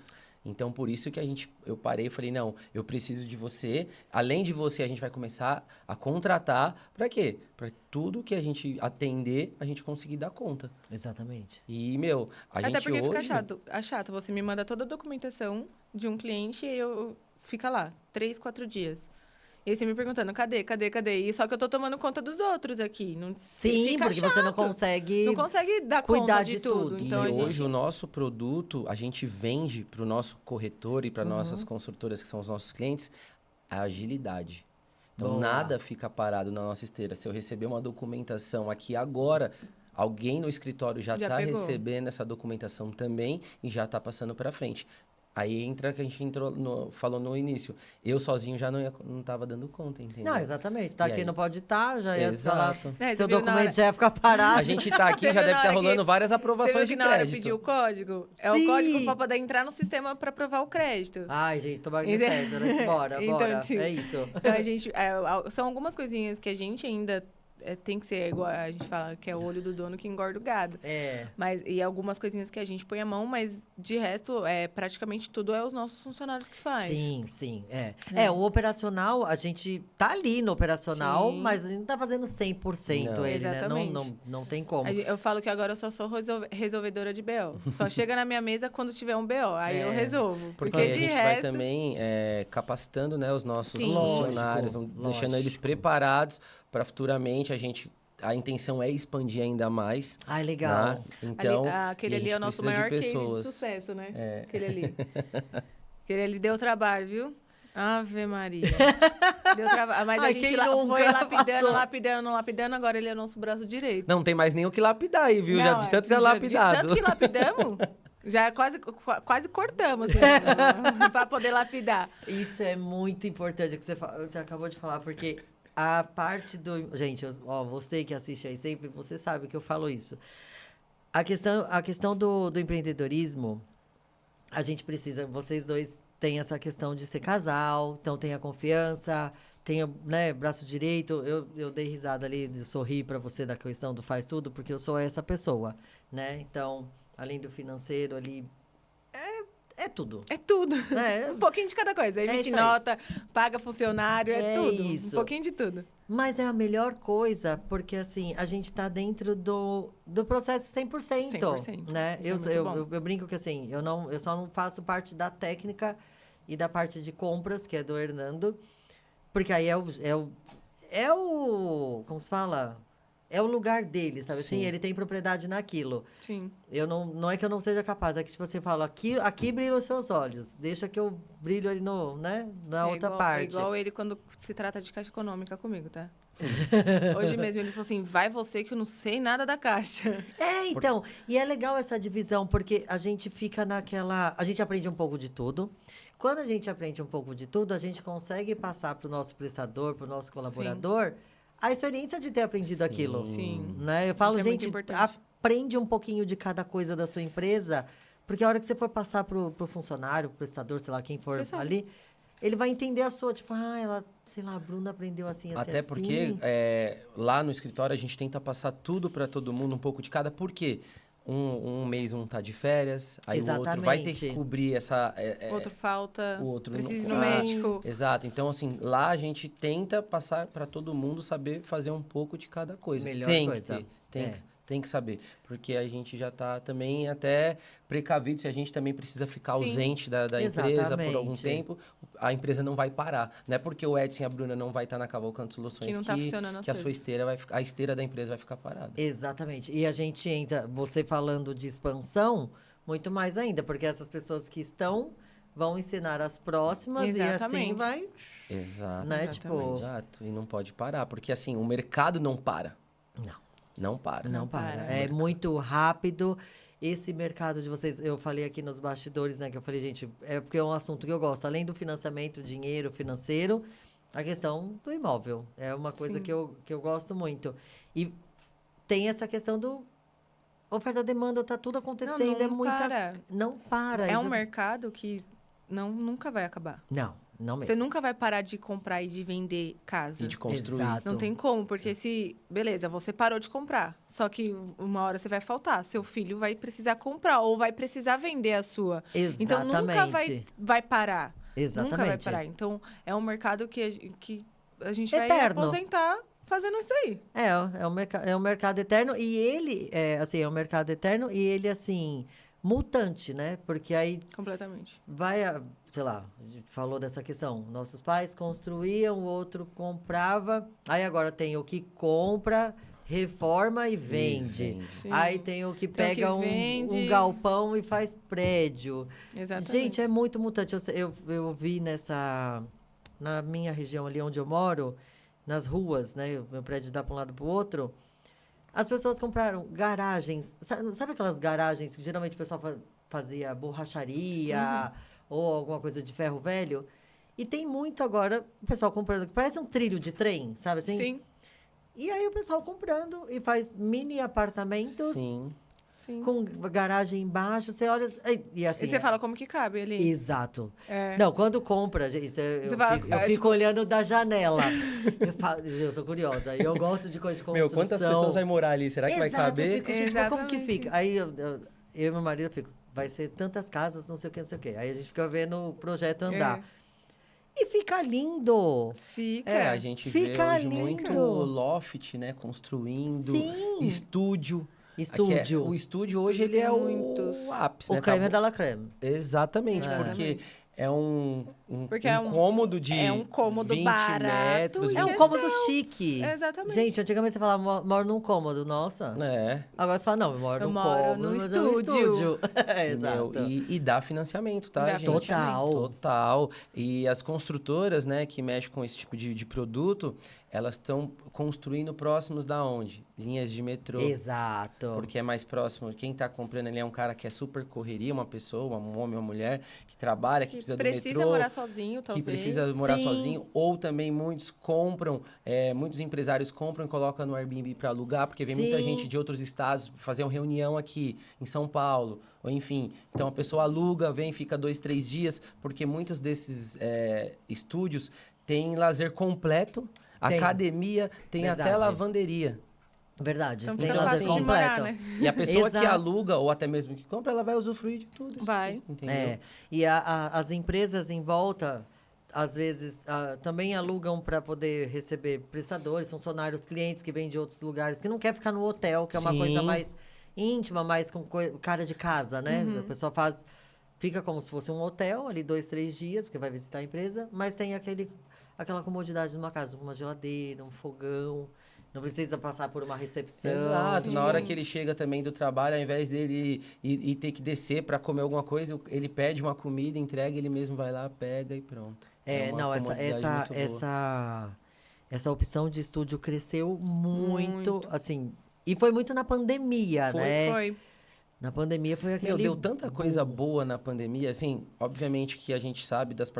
Então, por isso que eu parei e falei, não, eu preciso de você. Além de você, a gente vai começar a contratar. Para quê? Para tudo que a gente atender, a gente conseguir dar conta. Exatamente. E, meu, Até porque fica chato. É chato. Você me manda toda a documentação de um cliente e fica lá, 3, 4 dias. E aí você me perguntando, cadê? E só que eu tô tomando conta dos outros aqui. Não, Sim, porque chato. você não consegue... Não consegue dar cuidar conta de tudo. E Então, hoje o nosso produto, a gente vende para o nosso corretor e para nossas consultoras, que são os nossos clientes, a agilidade. Então, Boa. nada fica parado na nossa esteira. Se eu receber uma documentação aqui agora, alguém no escritório já está recebendo essa documentação também e já está passando para frente. Aí entra que a gente falou no início. Eu sozinho já não estava dando conta, entendeu? Não, exatamente. Tá E aqui aí? não pode estar, já ia Exato. falar. Seu documento já ia ficar parado. A gente tá aqui, já deve estar rolando várias aprovações de crédito. Na hora crédito. pedir o código? É Sim. o código para poder entrar no sistema para aprovar o crédito. Ai, gente, tomara que dê certo, né? Bora. Então, tipo, é isso. Então, a gente... são algumas coisinhas que a gente ainda... tem que ser igual a gente fala, que é o olho do dono que engorda o gado. E algumas coisinhas que a gente põe a mão, mas de resto, praticamente tudo é os nossos funcionários que fazem. Sim. O operacional, a gente tá ali no operacional, Sim. mas a gente não tá fazendo 100% Não. ele, Exatamente. né? Não tem como. Eu falo que agora eu só sou resolvedora de BO. Só chega na minha mesa quando tiver um BO. Aí eu resolvo. Porque de a gente resto... vai também capacitando, né, os nossos funcionários, deixando eles preparados para futuramente a intenção é expandir ainda mais. Ai, legal. Né? Então, aquele ali é o nosso maior case de sucesso, né? Aquele ali. Aquele ali deu trabalho, viu? Ave Maria. Deu trabalho. Mas a gente foi lapidando, agora ele é nosso braço direito. Não tem mais nem o que lapidar aí, viu? Já de tanto que é lapidado. De tanto que lapidamos, já quase cortamos, assim, para poder lapidar. Isso é muito importante o que você acabou de falar, porque a parte do... Gente, você que assiste aí sempre, você sabe que eu falo isso. A questão do empreendedorismo, a gente precisa... Vocês dois têm essa questão de ser casal, então tem a confiança, tem, né, braço direito. Eu dei risada ali, de sorrir para você da questão do faz tudo, porque eu sou essa pessoa, né? Então, além do financeiro ali... É tudo. É tudo. Um pouquinho de cada coisa. Emite nota, paga funcionário, é tudo. Isso. Um pouquinho de tudo. Mas é a melhor coisa, porque assim, a gente tá dentro do processo 100%. 100%. Né? Eu brinco que assim, eu só não faço parte da técnica e da parte de compras, que é do Hernando, porque aí é o como se fala? É o lugar dele, sabe assim? Ele tem propriedade naquilo. Sim. Eu não é que eu não seja capaz, é que tipo, você fala, aqui brilham os seus olhos. Deixa que eu brilho ali na outra parte. É igual ele quando se trata de caixa econômica comigo, tá? Hoje mesmo ele falou assim, vai você que eu não sei nada da caixa. Então, e é legal essa divisão, porque a gente fica naquela... A gente aprende um pouco de tudo. Quando a gente aprende um pouco de tudo, a gente consegue passar para o nosso prestador, para o nosso colaborador... Sim. A experiência de ter aprendido aquilo. Sim. Né? Eu falo, isso gente, aprende um pouquinho de cada coisa da sua empresa, porque a hora que você for passar pro funcionário, pro prestador, sei lá, quem for ali, ele vai entender a sua, tipo, sei lá, a Bruna aprendeu assim, Até assim. porque lá no escritório a gente tenta passar tudo para todo mundo, um pouco de cada, por quê? Um mês um tá de férias, aí o outro vai ter que cobrir essa... outro falta, o outro precisa do médico. Exato. Então, assim, lá a gente tenta passar para todo mundo saber fazer um pouco de cada coisa. Melhor coisa. Tem que saber. Porque a gente já tá também até precavido, se a gente também precisa ficar ausente da empresa por algum tempo, a empresa não vai parar. Não é porque o Edson e a Bruna não vai estar na Cavalcante Soluções que, não tá funcionando que a sua esteira a esteira da empresa vai ficar parada. Exatamente. E a gente entra, você falando de expansão, muito mais ainda, porque essas pessoas que estão vão ensinar as próximas e assim vai... Exato. Né? Exato. E não pode parar, porque assim, o mercado não para. Não para. Não para. É muito rápido. Esse mercado de vocês, eu falei aqui nos bastidores, né? Que eu falei, gente, porque é um assunto que eu gosto. Além do financiamento, dinheiro financeiro, a questão do imóvel. É uma coisa que eu gosto muito. E tem essa questão do oferta-demanda, tá tudo acontecendo. Não para. Não para. É um mercado que nunca vai acabar. Não. Não mesmo. Você nunca vai parar de comprar e de vender casa. E de construir. Exato. Não tem como, porque se... Beleza, você parou de comprar. Só que uma hora você vai faltar. Seu filho vai precisar comprar ou vai precisar vender a sua. Exatamente. Então, nunca vai parar. Exatamente. Nunca vai parar. Então, é um mercado que a gente vai Eterno. aposentar fazendo isso aí. É um mercado eterno e ele, é um mercado eterno e ele, assim, mutante, né? Porque aí Completamente. sei lá, a gente falou dessa questão. Nossos pais construíam, o outro comprava. Aí agora tem o que compra, reforma e vende. Sim. Aí tem o que Tem o que pega vende. um galpão e faz prédio. Exatamente. Gente, é muito mutante. Eu vi na minha região ali onde eu moro, nas ruas, né? O meu prédio dá para um lado para o outro. As pessoas compraram garagens. Sabe aquelas garagens que geralmente o pessoal fazia borracharia ou alguma coisa de ferro velho? E tem muito agora o pessoal comprando, que parece um trilho de trem, sabe assim? Sim. E aí o pessoal comprando e faz mini apartamentos Sim. com garagem embaixo. Você olha. E assim. E você fala como que cabe ali. Exato. É. Não, quando compra, isso eu fico olhando da janela. Eu sou curiosa. Eu gosto de coisa de construção. Meu, quantas pessoas vai morar ali? Será que vai caber? Eu fico, gente, mas como que Exatamente. fica? Aí eu e meu marido fico, vai ser tantas casas, não sei o que, não sei o que. Aí a gente fica vendo o projeto andar. E fica lindo. Fica. A gente Fica vê hoje lindo. muito loft, né? Construindo. Sim. Estúdio. Estúdio. O estúdio hoje, ele é muitos. o ápice, O né? creme da la creme. Exatamente, porque é um cômodo de é um cômodo 20 barato metros. e É um cômodo chique. Exatamente. Gente, antigamente você falava, moro num cômodo, nossa. É. Agora você fala, não, eu moro num moro cômodo, num mas é um estúdio. Exato. E dá financiamento, tá, Dá gente? Total. Total. E as construtoras, né, que mexem com esse tipo de produto, elas estão construindo próximos da onde? Linhas de metrô. Exato. Porque é mais próximo. Quem está comprando ali é um cara que é super correria, uma pessoa, um homem, uma mulher, que trabalha, que precisa do metrô. Precisa morar sozinho, talvez. Que precisa morar Sim. sozinho. Ou também muitos compram, muitos empresários compram e colocam no Airbnb para alugar, porque vem muita Sim. gente de outros estados fazer uma reunião aqui em São Paulo. Ou enfim, então a pessoa aluga, vem, fica 2, 3 dias, porque muitos desses estúdios têm lazer completo, Tem. academia, tem Verdade. até lavanderia. Verdade. Então Tem fica lazer fácil de completo. morar, né? E a pessoa que Exato. aluga, ou até mesmo que compra, ela vai usufruir de tudo. isso Vai. aqui, entendeu? E as empresas em volta, às vezes, também alugam para poder receber prestadores, funcionários, clientes que vêm de outros lugares, que não quer ficar no hotel, que é uma Sim. coisa mais íntima, mais com cara de casa, né? A pessoa fica como se fosse um hotel, ali 2, 3 dias, porque vai visitar a empresa, mas tem aquela comodidade numa casa, uma geladeira, um fogão, não precisa passar por uma recepção. Exato. Sim. Na hora que ele chega também do trabalho, ao invés dele ir ter que descer para comer alguma coisa, ele pede uma comida, entrega, ele mesmo vai lá, pega e pronto. Uma Não, comodidade muito boa. essa opção de estúdio cresceu muito, Muito. assim, e foi muito na pandemia, né? Foi. Na pandemia foi aquele... Deu tanta coisa boa na pandemia, assim, obviamente que a gente sabe das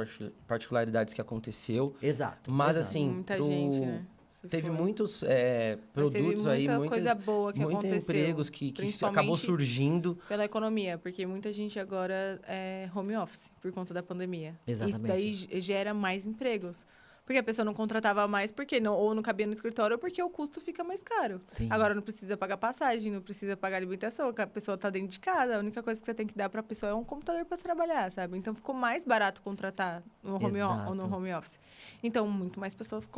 particularidades que aconteceu, Exato. mas exato. assim, Muita gente, né? Se teve for. muitos Mas produtos teve aí, muita coisa boa que muitos aconteceu, empregos que principalmente acabou surgindo. Pela economia, porque muita gente agora é home office por conta da pandemia. Exatamente. Isso daí gera mais empregos. Porque a pessoa não contratava mais porque ou não cabia no escritório ou porque o custo fica mais caro. Sim. Agora não precisa pagar passagem, não precisa pagar alimentação, a pessoa está dentro de casa, a única coisa que você tem que dar para a pessoa é um computador para trabalhar, sabe? Então ficou mais barato contratar no home office. Então muito mais pessoas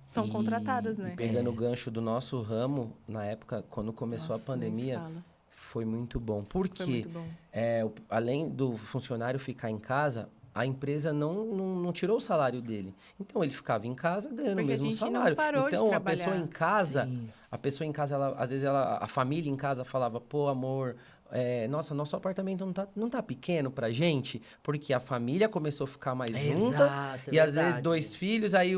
são contratadas, né? E pegando o gancho do nosso ramo, na época, quando começou Nossa, a pandemia, nem se fala. foi muito bom. Foi Porque, muito bom. além do funcionário ficar em casa, a empresa não tirou o salário dele. Então, ele ficava em casa ganhando Porque o mesmo a gente não salário. parou de Então, a trabalhar. pessoa em casa, Sim. às vezes, a família em casa falava, pô, amor... nossa, nosso apartamento não tá pequeno pra gente, porque a família começou a ficar mais junta. Exato, E às vezes verdade. 2 filhos, aí,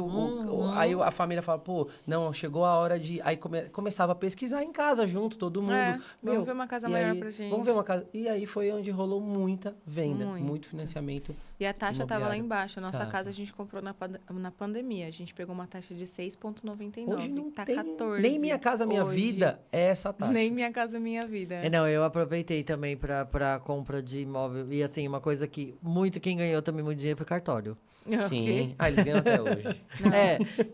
aí a família fala, pô, não, chegou a hora de... Aí começava a pesquisar em casa junto, todo mundo. Vamos ver uma casa e maior aí, pra gente. Vamos ver uma casa. E aí foi onde rolou muita venda, Muito. muito financiamento E a taxa estava lá imobiliário. embaixo. A nossa Tava. casa a gente comprou na pandemia. A gente pegou uma taxa de 6,99. Hoje não tá tem 14. nem Minha Casa Minha hoje. Vida é essa taxa. Nem Minha Casa Minha Vida. Não, eu aproveitei também pra compra de imóvel. E assim, uma coisa que quem ganhou também muito dinheiro foi cartório. Sim. Eles ganham até hoje.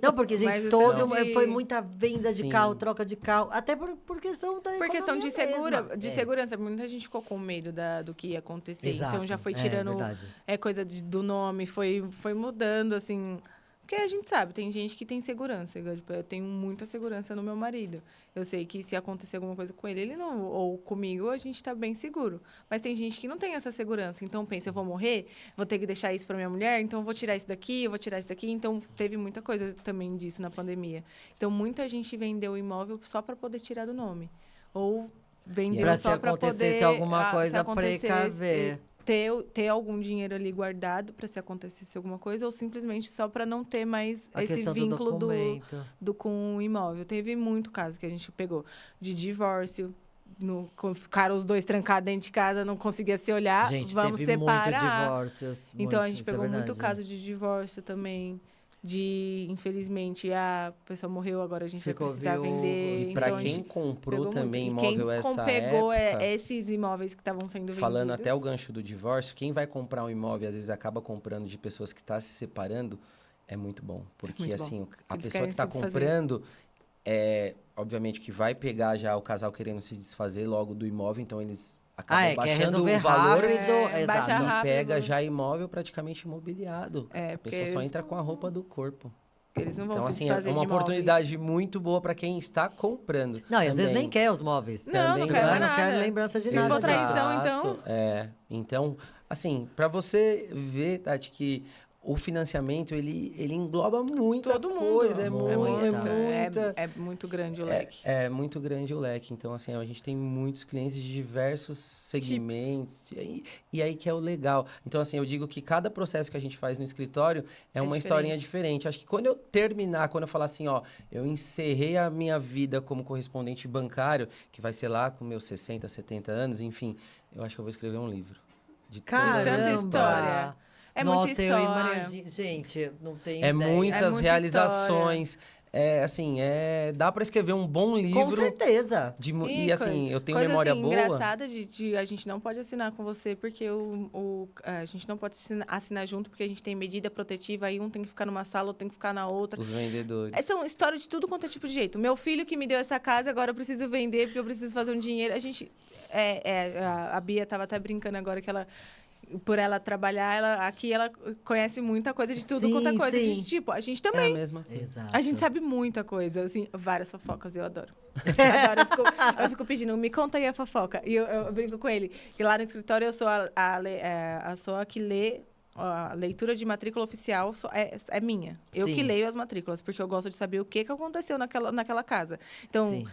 Não, porque, gente, Mas o tanto de- foi muita venda de Sim. carro, troca de carro. Até por questão da Por questão de, economia mesma. segurança. Muita gente ficou com medo do que ia acontecer. Exato. Então já foi tirando verdade. coisa do nome, foi mudando, assim. Porque a gente sabe, tem gente que tem segurança. Tipo, eu tenho muita segurança no meu marido. Eu sei que se acontecer alguma coisa com ele não, ou comigo, a gente tá bem seguro. Mas tem gente que não tem essa segurança. Então pensa, eu vou morrer, vou ter que deixar isso pra minha mulher, então eu vou tirar isso daqui, eu vou tirar isso daqui. Então teve muita coisa também disso na pandemia. Então muita gente vendeu o imóvel só para poder tirar do nome. Ou vendeu Pra só se para acontecesse poder alguma se coisa, acontecesse, precaver. ter algum dinheiro ali guardado para se acontecesse alguma coisa, ou simplesmente só para não ter mais A esse questão do vínculo documento. com o imóvel. Teve muito caso que a gente pegou de divórcio, ficaram os dois trancados dentro de casa, não conseguia se olhar, Gente, vamos teve separar. muito divórcios. Então a muito, gente isso é pegou muito verdade. caso de divórcio também. Infelizmente, a pessoa morreu, agora a gente Ficou vai precisar viúvo, vender. sim. Pra Então, a quem gente comprou pegou também muito. imóvel E quem essa pegou época, esses imóveis que estavam sendo falando vendidos. até o gancho do divórcio, quem vai comprar um imóvel e às vezes acaba comprando de pessoas que estão se separando, é muito bom. Porque, muito bom. assim, a Eles pessoa querem que está se desfazer. comprando, obviamente que vai pegar já o casal querendo se desfazer logo do imóvel, então eles acabam Quer baixando resolver o valor rápido. baixa Exato. e rápido. pega já imóvel praticamente imobiliado. É, A porque pessoa só eles entra com a roupa do corpo. Eles não vão Então, se assim, é desfazer uma de imóveis. oportunidade muito boa para quem está comprando. Não, e às vezes também. nem quer os móveis. Não, Também não não. quero não nada. quero lembrança de Se nada. for traição, Exato, então... Então, assim, para você ver, Tati, que o financiamento, ele engloba muita Todo mundo. coisa. É muito grande o leque. É muito grande o leque. Então, assim, a gente tem muitos clientes de diversos segmentos. E aí que é o legal. Então, assim, eu digo que cada processo que a gente faz no escritório é uma historinha diferente. Acho que quando eu falar assim, ó, eu encerrei a minha vida como correspondente bancário, que vai ser lá com meus 60, 70 anos, enfim, eu acho que eu vou escrever um livro. De toda Tanta a história. É Nossa, muita história. eu imagino. Gente, não tem É ideia. muitas muita realizações. Dá para escrever um bom livro. Com certeza. E assim, eu tenho coisa memória assim, boa. engraçada de a gente não pode assinar com você porque a gente não pode assinar junto porque a gente tem medida protetiva, aí um tem que ficar numa sala, outro tem que ficar na outra. Os vendedores. Essa é uma história de tudo quanto é tipo de jeito. Meu filho que me deu essa casa, agora eu preciso vender porque eu preciso fazer um dinheiro. A gente... a Bia estava até brincando agora que ela... Por ela trabalhar, aqui ela conhece muita coisa de tudo quanto é coisa. Sim. Tipo, a gente É a também. mesma coisa. Exato. A gente sabe muita coisa, assim, várias fofocas, eu adoro. Adoro, eu fico pedindo, me conta aí a fofoca. E eu brinco com ele, que lá no escritório eu sou a que lê, a leitura de matrícula oficial é minha. Eu Sim. que leio as matrículas, porque eu gosto de saber o que aconteceu naquela casa. Então,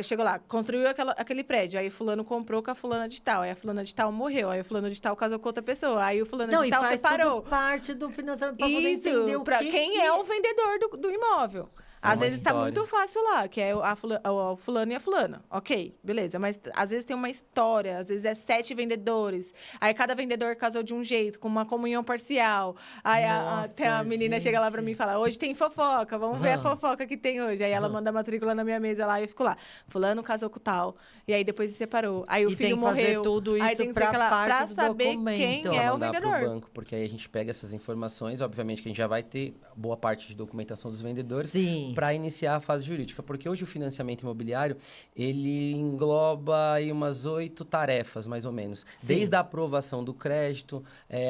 chegou lá, construiu aquele prédio, aí fulano comprou com a fulana de tal, aí a fulana de tal morreu, aí o fulano de tal casou com outra pessoa, aí o fulano de tal faz separou. tudo parte do financiamento para poder entender o que quem é o vendedor do imóvel. Às vezes está história. muito fácil lá, que é o fulano e a fulana. Ok, beleza. Mas às vezes tem uma história, às vezes é 7 vendedores. Aí cada vendedor casou de um jeito, com uma comunhão parcial. Aí até a menina chega lá para mim e fala, hoje tem fofoca, vamos ver a fofoca que tem hoje. Aí ela manda a matrícula na minha mesa lá e eu fico lá. Fulano casou com tal. E aí depois se separou. Aí o filho tem que morreu. fazer tudo aí isso tem que pra ser aquela, parte pra do saber documento. quem é o mandar vendedor. pro banco, porque aí a gente pega essas informações, obviamente que a gente já vai ter boa parte de documentação dos vendedores para iniciar a fase jurídica, porque hoje o financiamento imobiliário, ele engloba aí umas 8 tarefas, mais ou menos. Sim. Desde a aprovação do crédito,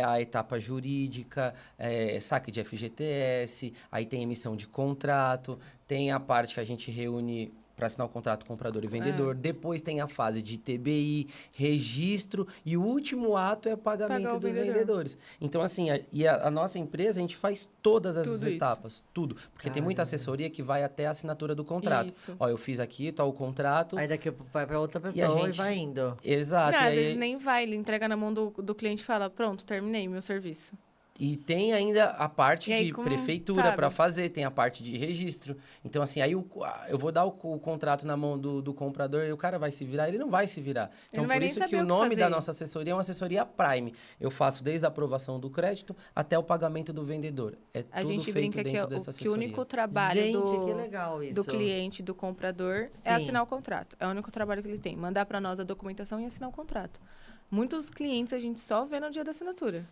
a etapa jurídica, saque de FGTS, aí tem emissão de contrato, tem a parte que a gente reúne para assinar o contrato comprador e vendedor. Depois tem a fase de TBI, registro e o último ato é o pagamento dos vendedores. Então, assim, a nossa empresa, a gente faz todas essas etapas, tudo. Porque tem muita assessoria que vai até a assinatura do contrato. Isso. Ó, eu fiz aqui, tá o contrato. Aí daqui vai para outra pessoa e vai indo. Exato. Não, e às aí... vezes nem vai, ele entrega na mão do cliente e fala, pronto, terminei meu serviço. E tem ainda a parte aí, de prefeitura sabe? para fazer, tem a parte de registro. Então, assim, aí eu vou dar o contrato na mão do comprador e o cara vai se virar? Ele não vai se virar. Então, não vai por nem isso saber que o o que nome da fazer. nossa assessoria é uma assessoria Prime. Eu faço desde a aprovação do crédito até o pagamento do vendedor. É A tudo gente feito brinca dentro que dessa o assessoria. único trabalho Gente, que legal isso. do cliente, do comprador, Sim. é assinar o contrato. É o único trabalho que ele tem. Mandar para nós a documentação e assinar o contrato. Muitos clientes a gente só vê no dia da assinatura.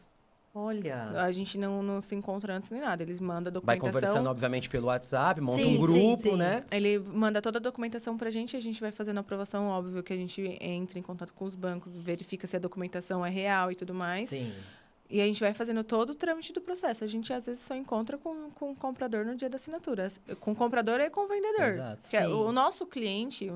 Olha. A gente não se encontra antes nem nada. Eles mandam a Vai documentação. conversando, obviamente, pelo WhatsApp, monta Sim, um grupo, sim. né? Ele manda toda a documentação pra gente vai fazendo a aprovação. Óbvio que a gente entra em contato com os bancos, verifica se a documentação é real e tudo mais. Sim. E a gente vai fazendo todo o trâmite do processo. A gente, às vezes, só encontra com o comprador no dia da assinatura. Com o comprador e com o vendedor. Exato. Porque Sim. o nosso cliente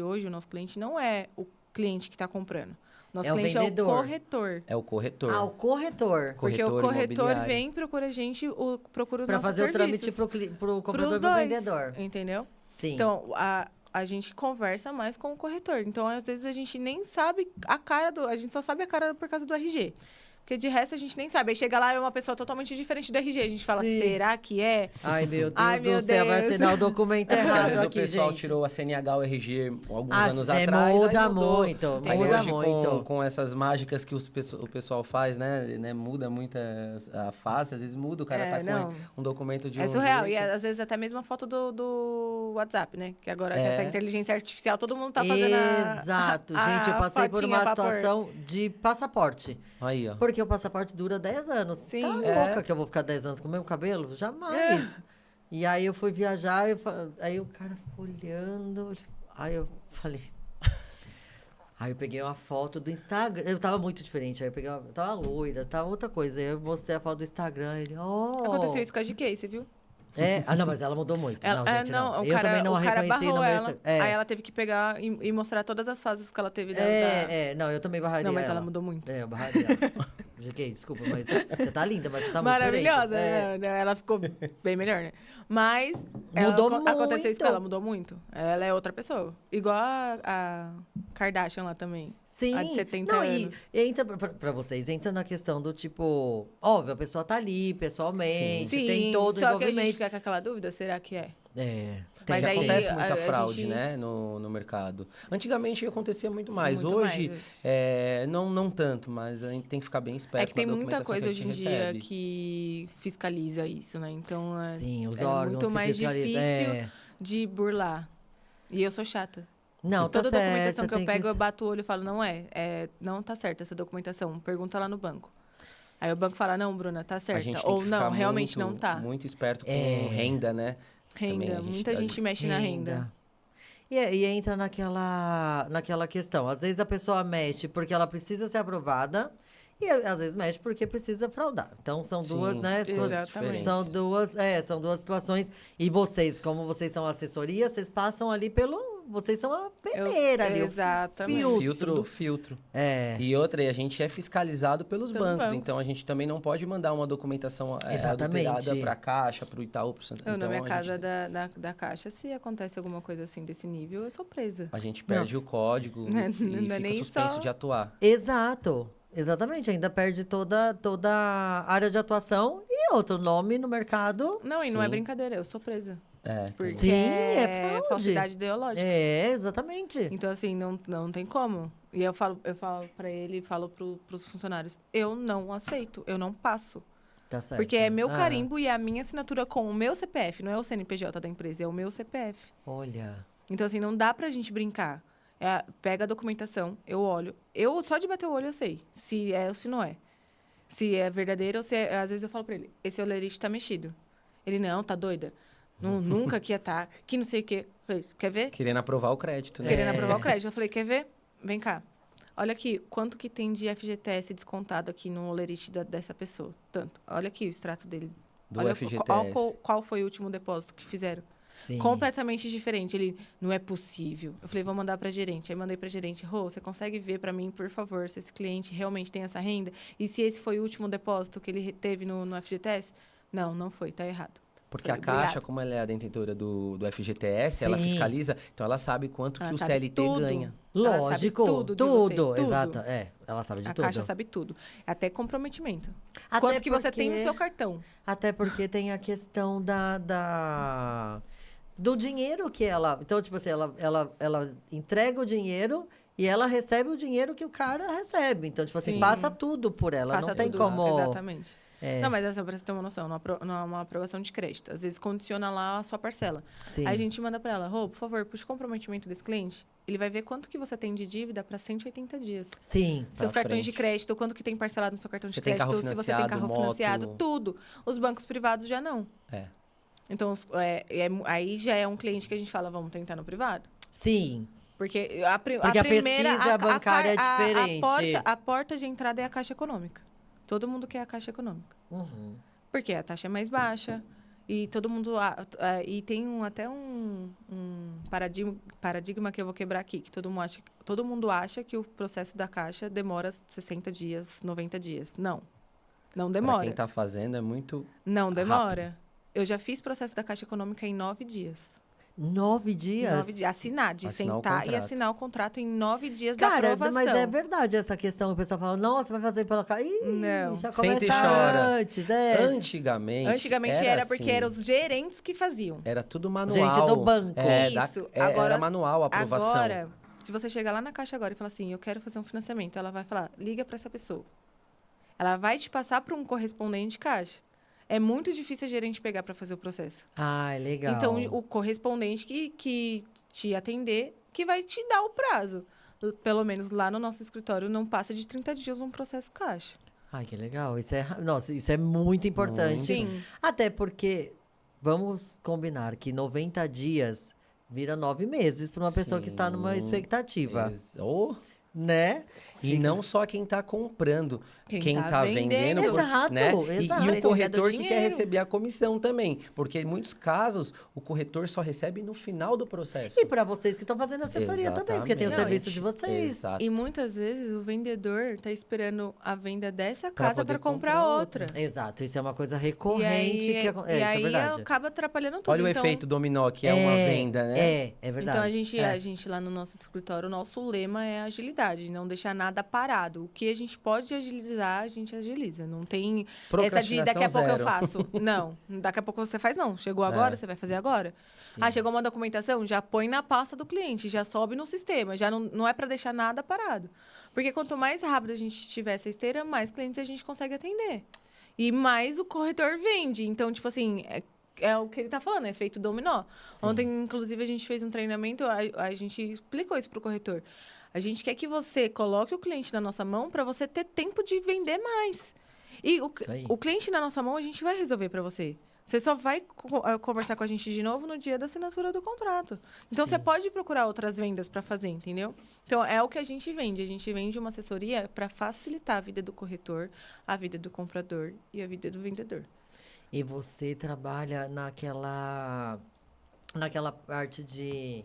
hoje, o nosso cliente não é o cliente que está comprando. Nosso É o cliente vendedor. é o corretor. É o corretor. Ah, o corretor. Porque o Corretor corretor imobiliário. vem, procura a gente, procura os Para nossos fazer serviços. o trâmite pro comprador e Pros pro dois, vendedor. entendeu? Sim. Então, a gente conversa mais com o corretor. Então, às vezes, a gente nem sabe a cara do... A gente só sabe a cara por causa do RG. Porque de resto a gente nem sabe. Aí chega lá e é uma pessoa totalmente diferente do RG. A gente fala, Sim. será que é? Ai, meu Deus Ai, meu do céu, vai Deus. assinar o documento Porque às errado vezes o aqui, pessoal gente. tirou a CNH, o RG alguns Ah, anos é, atrás. muda aí mudou. muito, Aí muda hoje, muito. Com essas mágicas que o pessoal faz, né? Muda muito a face, às vezes muda, o cara É, tá não. com um documento de É um surreal. jeito. E às vezes até mesmo a foto do WhatsApp, né? Que agora com É. essa inteligência artificial, todo mundo tá fazendo Exato, gente, eu passei por fotinha uma pra pôr. situação de passaporte. Aí, ó. Porque o passaporte dura 10 anos. Sim. Tá É. louca que eu vou ficar 10 anos com o mesmo cabelo? Jamais. E aí eu fui viajar, aí o cara ficou olhando. Aí eu falei. Aí eu peguei uma foto do Instagram. Eu tava muito diferente. Aí eu peguei eu tava loira, tava outra coisa. Aí eu mostrei a foto do Instagram. Ele, oh. Aconteceu isso com a GK, você viu? É? Ah, não, mas ela mudou muito. Ela, não, gente, não. o Eu cara, também não o a cara reconheci no barrou meu ela. Instagram. Aí ela teve que pegar e mostrar todas as fases que ela teve da... Não, eu também barraria Não, mas ela. ela mudou muito. É, eu barraria ela. GK, desculpa, mas você tá linda, mas você tá muito Maravilhosa. diferente. É. Né? Ela ficou bem melhor, né? Mas Mudou aconteceu isso com muito. ela, mudou muito. Ela é outra pessoa. Igual a Kardashian lá também. Sim. A de 70 não, anos. E entra, pra vocês, entra na questão do tipo... Óbvio, a pessoa tá ali pessoalmente, Sim, tem todo o só que a gente envolvimento. fica com aquela dúvida, será que é? É, Mas Porque aí, acontece muita a fraude, gente- né, no mercado. Antigamente acontecia muito mais. Muito Hoje, mais. não tanto, mas a gente tem que ficar bem esperto É que tem na muita documentação coisa que a hoje gente em dia recebe. que fiscaliza isso, né? Então, Sim, os é órgãos muito que mais fiscalizam. difícil É. de burlar. E eu sou chata. Não, E toda tá documentação certo, que eu tem pego, eu bato o olho e falo, não tá certa essa documentação. Pergunta lá no banco. Aí o banco fala, não, Bruna, tá A certa. gente tem Ou que não, ficar realmente muito, não tá. muito esperto com É. renda, né? Também Renda, a gente- muita gente mexe na renda. E entra naquela questão. Às vezes a pessoa mexe porque ela precisa ser aprovada e às vezes mexe porque precisa fraudar. Então são Sim, duas, né? exatamente. São duas situações. E vocês, como vocês são assessoria, vocês passam ali vocês são a peneira ali. Exatamente. fio. Filtro do filtro. É. E outra, a gente é fiscalizado pelos Pelos bancos, bancos. então a gente também não pode mandar uma documentação Exatamente. adulterada para a Caixa, para o Itaú, para o Santander. Eu, na Então, minha a casa gente- da Caixa, se acontece alguma coisa assim desse nível, eu sou presa. A gente perde o código Não é- e não é fica nem suspenso só- de atuar. Exato. Exatamente. Ainda perde toda a área de atuação e outro nome no mercado. Não, e não é Sim. brincadeira, eu sou presa. É, Porque Sim, é fraude. falsidade ideológica. É, exatamente. Então, assim, não tem como. E eu falo pra ele, falo pros funcionários, eu não aceito, eu não passo. Tá certo. Porque é meu Ah, carimbo e é a minha assinatura com o meu CPF, não é o CNPJ da empresa, é o meu CPF. Olha. Então, assim, não dá pra gente brincar. Pega a documentação, eu olho. Eu, só de bater o olho, eu sei se é ou se não é. Se é verdadeiro ou se é... Às vezes eu falo pra ele, esse olerite tá mexido. Ele, não, tá doida. Não, nunca que ia tá, que não sei o quê. Falei, quer ver? Querendo aprovar o crédito, né? Querendo aprovar o crédito. Eu falei, quer ver? Vem cá. Olha aqui, quanto que tem de FGTS descontado aqui no olerite dessa pessoa? Tanto. Olha aqui o extrato dele. Do Olha FGTS. qual foi o último depósito que fizeram. Sim. Completamente diferente. Ele, não é possível. Eu falei, vou mandar pra gerente. Aí mandei pra gerente, Rô, você consegue ver pra mim, por favor, se esse cliente realmente tem essa renda? E se esse foi o último depósito que ele teve no FGTS? Não foi, tá errado. Porque a Caixa, como ela é a detentora do FGTS, ela fiscaliza, então ela sabe quanto que o CLT ganha. Lógico, tudo, exato. Ela sabe de tudo. A Caixa sabe tudo. Até comprometimento. Até quanto que você tem no seu cartão. Até porque tem a questão do dinheiro que ela... Então, tipo assim, ela entrega o dinheiro e ela recebe o dinheiro que o cara recebe. Então, tipo assim, passa tudo por ela. Passa não tem tudo, como... Exatamente. Não, mas essa pra você ter uma noção, não é uma aprovação de crédito. Às vezes condiciona lá a sua parcela. Sim. Aí a gente manda pra ela, por favor, puxa o comprometimento desse cliente. Ele vai ver quanto que você tem de dívida para 180 dias. Sim. Seus cartões de crédito, quanto que tem parcelado no seu cartão de crédito, se você tem carro financiado, tudo. Os bancos privados já não. Então, aí já é um cliente que a gente fala, vamos tentar no privado? Sim. Porque a primeira... pesquisa bancária é diferente. A porta de entrada é a Caixa Econômica. Todo mundo quer a Caixa Econômica. Uhum. Porque a taxa é mais baixa. E todo mundo... e tem até um paradigma que eu vou quebrar aqui. Que todo mundo acha que o processo da Caixa demora 60 dias, 90 dias. Não. Não demora. Pra quem está fazendo é muito Não demora. Rápido. Eu já fiz processo da Caixa Econômica em 9 dias. 9 dias? 9 dias. Assinar sentar e assinar o contrato em 9 dias da aprovação. Mas é verdade essa questão. O pessoal fala, nossa, vai fazer pela Caixa. Não. Já começa senta e chora. Antes, Antigamente era assim, porque eram os gerentes que faziam. Era tudo manual. Gente do banco. Isso. Agora, era manual a aprovação. Agora, se você chegar lá na Caixa agora e falar assim, eu quero fazer um financiamento, ela vai falar, liga para essa pessoa. Ela vai te passar para um correspondente Caixa. É muito difícil a gerente pegar para fazer o processo. Legal. Então, o correspondente que te atender, que vai te dar o prazo. Pelo menos lá no nosso escritório, não passa de 30 dias um processo Caixa. Que legal. Nossa, isso é muito importante. Sim. Até porque, vamos combinar que 90 dias vira 9 meses para uma pessoa que está numa expectativa. Né? E não só quem está comprando, quem está vendendo. Exato, né? exato. E o corretor que quer receber a comissão também. Porque em muitos casos, o corretor só recebe no final do processo. E para vocês que estão fazendo assessoria também, porque tem o serviço de vocês. Exato. E muitas vezes o vendedor está esperando a venda dessa casa para comprar outra. Exato, isso é uma coisa recorrente. E aí acaba atrapalhando tudo. Olha o efeito dominó, que é uma venda, né? É verdade. Então, a gente lá no nosso escritório, o nosso lema é agilidade. Não deixar nada parado. O que a gente pode agilizar, a gente agiliza. Não tem essa de daqui a pouco eu faço. Não, daqui a pouco você faz, não. Chegou agora, você vai fazer agora. Sim. Chegou uma documentação, já põe na pasta do cliente, já sobe no sistema. Já não é para deixar nada parado. Porque quanto mais rápido a gente tiver essa esteira, mais clientes a gente consegue atender. E mais o corretor vende. Então, tipo assim... É o que ele está falando, é efeito dominó. Sim. Ontem, inclusive, a gente fez um treinamento, a gente explicou isso para o corretor. A gente quer que você coloque o cliente na nossa mão para você ter tempo de vender mais. E o cliente na nossa mão, a gente vai resolver para você. Você só vai conversar com a gente de novo no dia da assinatura do contrato. Então, você pode procurar outras vendas para fazer, entendeu? Então, é o que a gente vende. A gente vende uma assessoria para facilitar a vida do corretor, a vida do comprador e a vida do vendedor. E você trabalha naquela parte de...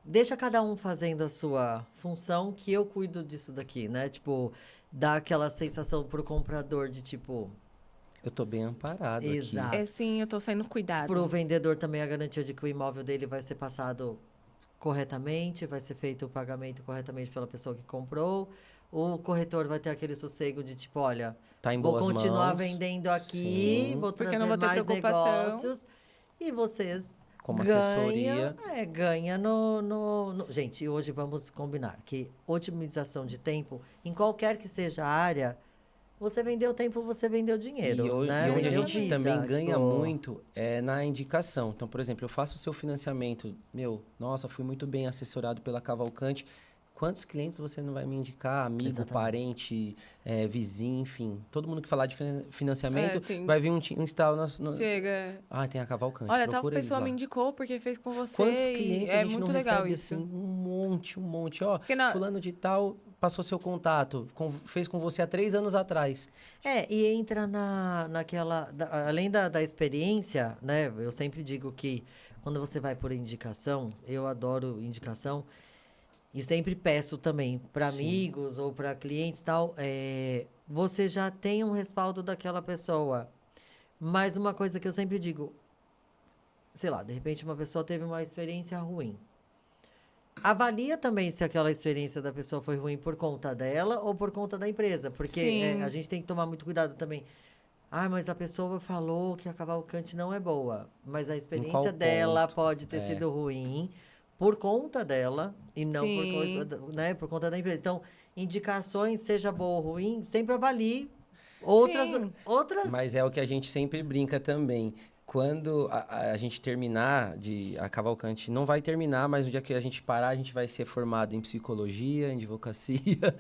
Deixa cada um fazendo a sua função, que eu cuido disso daqui, né? Tipo, dá aquela sensação pro comprador de, tipo... Eu tô bem amparado Exato. aqui. Sim, eu tô sendo cuidado. Pro vendedor também a garantia de que o imóvel dele vai ser passado corretamente, vai ser feito o pagamento corretamente pela pessoa que comprou. O corretor vai ter aquele sossego de, tipo, olha... Tá em boas mãos. Vou continuar mãos. vendendo aqui, vou trazer mais negócios. E vocês... Como assessoria. Ganha no... Gente, hoje vamos combinar que otimização de tempo, em qualquer que seja a área, você vendeu tempo, você vendeu dinheiro. E onde a gente também ganha muito é na indicação. Então, por exemplo, eu faço o seu financiamento. Nossa, fui muito bem assessorado pela Cavalcante. Quantos clientes você não vai me indicar? Amigo, parente, vizinho, enfim. Todo mundo que falar de financiamento, vai vir um estalo... Chega. Tem a Cavalcante. Olha, tal pessoa me indicou porque fez com você. Quantos clientes a gente muito não legal recebe, isso. assim? Um monte. Fulano de tal passou seu contato, fez com você há 3 anos atrás. E entra naquela... além da experiência, né? Eu sempre digo que quando você vai por indicação, eu adoro indicação... E sempre peço também para amigos ou para clientes e tal, você já tem um respaldo daquela pessoa. Mas uma coisa que eu sempre digo, sei lá, de repente uma pessoa teve uma experiência ruim. Avalia também se aquela experiência da pessoa foi ruim por conta dela ou por conta da empresa. Porque a gente tem que tomar muito cuidado também. Ah, mas a pessoa falou que a Cavalcante não é boa. Mas a experiência dela pode ter sido ruim por conta dela e não por coisa, né, por conta da empresa. Então, indicações, seja boa ou ruim, sempre avalie outras... Mas é o que a gente sempre brinca também. Quando a gente terminar a Cavalcante, não vai terminar, mas no dia que a gente parar, a gente vai ser formado em psicologia, em advocacia.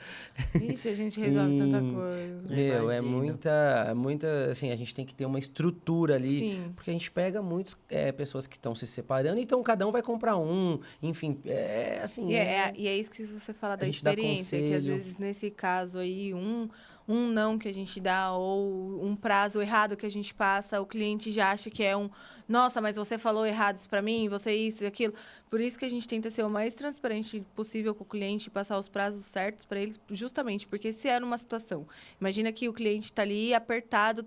Ixi, a gente resolve tanta coisa. Meu, é muita, assim, a gente tem que ter uma estrutura ali. Sim. Porque a gente pega muitas pessoas que estão se separando, então cada um vai comprar um, enfim, assim... E é isso que você fala da experiência, que às vezes, nesse caso aí, um não que a gente dá ou um prazo errado que a gente passa, o cliente já acha que é nossa, mas você falou errado isso para mim, você isso e aquilo. Por isso que a gente tenta ser o mais transparente possível com o cliente e passar os prazos certos para eles, justamente porque se é numa situação, imagina que o cliente está ali apertado,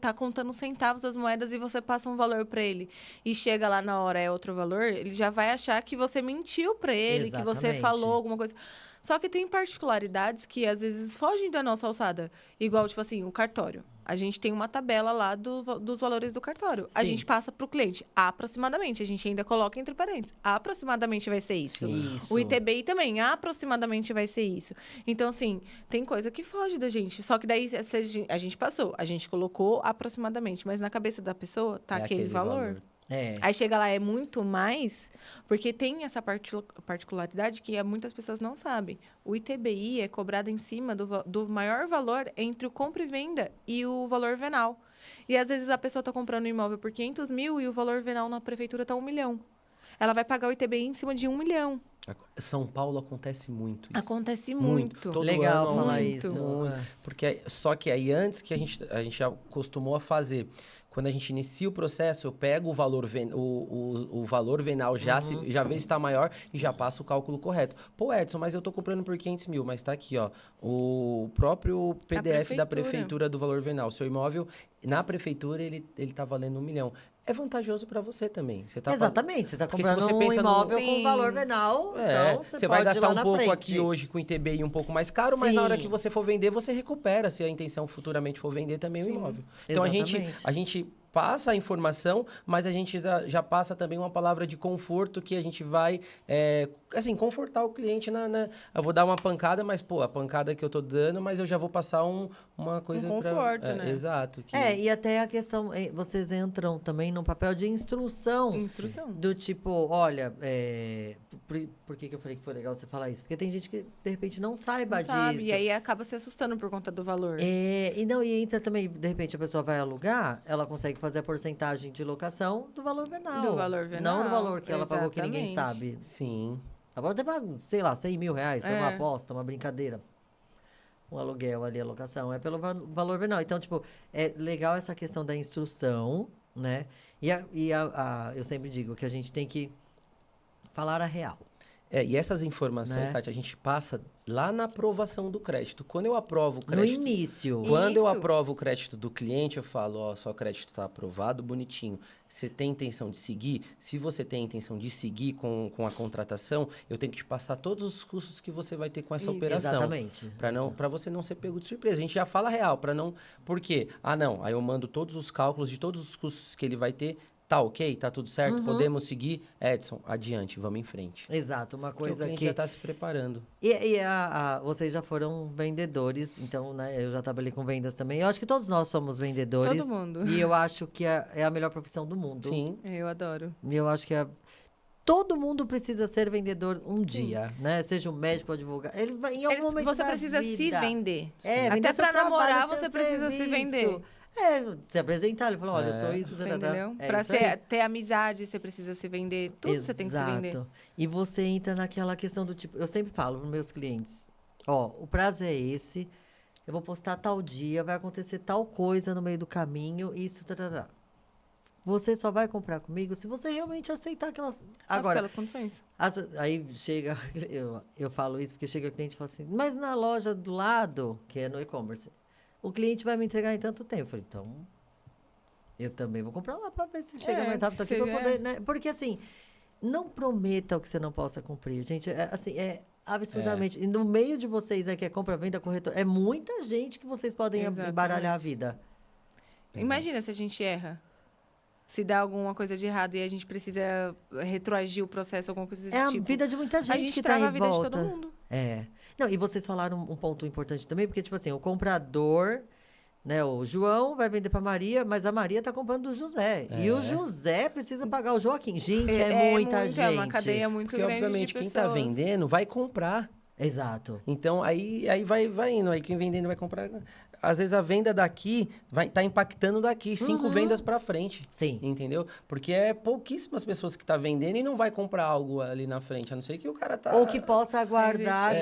tá contando centavos das moedas e você passa um valor para ele e chega lá na hora é outro valor, ele já vai achar que você mentiu para ele, que você falou alguma coisa. Só que tem particularidades que, às vezes, fogem da nossa alçada. Igual, tipo assim, o cartório. A gente tem uma tabela lá dos valores do cartório. Sim. A gente passa para o cliente, aproximadamente. A gente ainda coloca entre parênteses. Aproximadamente vai ser isso. O ITBI também, aproximadamente vai ser isso. Então, assim, tem coisa que foge da gente. Só que daí a gente passou. A gente colocou aproximadamente. Mas na cabeça da pessoa tá aquele valor. Aí chega lá, é muito mais, porque tem essa particularidade que muitas pessoas não sabem. O ITBI é cobrado em cima do maior valor entre o compra e venda e o valor venal. E às vezes a pessoa está comprando um imóvel por 500 mil e o valor venal na prefeitura está 1 milhão. Ela vai pagar o ITBI em cima de 1 milhão. São Paulo acontece muito isso. Acontece muito. Todo legal ano, falar muito, isso. Muito. Porque, só que aí antes que a gente já acostumou a fazer... Quando a gente inicia o processo, eu pego o valor, o valor venal, já vejo se está maior e já passo o cálculo correto. Pô, Edson, mas eu estou comprando por 500 mil, mas está aqui, ó, o próprio PDF da prefeitura do valor venal. O seu imóvel, na prefeitura, ele está valendo 1 milhão. É vantajoso para você também. Você tá Exatamente, você está comprando um imóvel com valor venal, então você vai gastar um pouco aqui hoje com o ITBI um pouco mais caro, mas na hora que você for vender, você recupera, se a intenção futuramente for vender também o imóvel. Então a gente passa a informação, mas a gente já passa também uma palavra de conforto que a gente vai, assim, confortar o cliente eu vou dar uma pancada, mas, pô, a pancada que eu tô dando, mas eu já vou passar uma coisa... conforto, né? Exato. E até a questão, vocês entram também no papel de instrução. Do tipo, olha, por que eu falei que foi legal você falar isso? Porque tem gente que, de repente, não saiba disso. Sabe, e aí acaba se assustando por conta do valor. E entra também, de repente, a pessoa vai alugar, ela consegue fazer a porcentagem de locação do valor venal. Do valor venal. Não do valor que ela pagou que ninguém sabe. Sim. Agora tem, sei lá, 100 mil reais, foi uma aposta, uma brincadeira. Um aluguel ali, a locação, é pelo valor venal. Então, tipo, é legal essa questão da instrução, né? Eu sempre digo que a gente tem que falar a real. E essas informações, Tati, a gente passa lá na aprovação do crédito. Quando eu aprovo o crédito... No início. Quando eu aprovo o crédito do cliente, eu falo, ó, seu crédito está aprovado, bonitinho. Você tem intenção de seguir? Se você tem intenção de seguir com a contratação, eu tenho que te passar todos os custos que você vai ter com essa operação. Exatamente. Para você não ser pego de surpresa. A gente já fala real, para não... Por quê? Não, aí eu mando todos os cálculos de todos os custos que ele vai ter. Tá ok? Tá tudo certo? Podemos seguir? Edson, adiante, vamos em frente. Exato, uma coisa que... o cliente já está se preparando. Vocês já foram vendedores, então, né? Eu já trabalhei com vendas também. Eu acho que todos nós somos vendedores. Todo mundo. E eu acho que é a melhor profissão do mundo. Sim. Eu adoro. E eu acho que todo mundo precisa ser vendedor um dia, né? Seja um médico ou advogado. Em algum momento você precisa se vender. Até para namorar, você precisa se vender. Se apresentar, ele falou, olha, eu sou isso, você entendeu? Para ter amizade, você precisa se vender. Tudo você tem que se vender. E você entra naquela questão do tipo, eu sempre falo para meus clientes, o prazo é esse, eu vou postar tal dia, vai acontecer tal coisa no meio do caminho, isso, tarará. Você só vai comprar comigo se você realmente aceitar aquelas condições. Aí chega, eu falo isso porque chega o cliente e fala assim, mas na loja do lado, que é no e-commerce, o cliente vai me entregar em tanto tempo. Eu falei, então, Eu também vou comprar lá para ver se chega mais rápido aqui para poder, né? Porque assim, não prometa o que você não possa cumprir, gente. É absurdamente. E no meio de vocês aqui, compra, venda, corretor, é muita gente que vocês podem embaralhar a vida. Imagina se a gente erra. Se dá alguma coisa de errado e a gente precisa retroagir o processo, alguma coisa desse tipo. É a vida de muita gente que tá trava em a vida volta. de todo mundo. Não, e vocês falaram um ponto importante também, porque, tipo assim, o comprador, né, o João vai vender para Maria, mas a Maria tá comprando do José. E o José precisa pagar o Joaquim. Gente, muita gente. É uma cadeia muito porque, grande obviamente, de quem pessoas. tá vendendo vai comprar. Exato. Então, aí vai indo. Aí quem vendendo vai comprar. Às vezes a venda daqui tá impactando daqui, 5 vendas para frente. Sim. Entendeu? Porque é pouquíssimas pessoas que tá vendendo e não vai comprar algo ali na frente, a não ser que o cara tá... Ou que possa aguardar,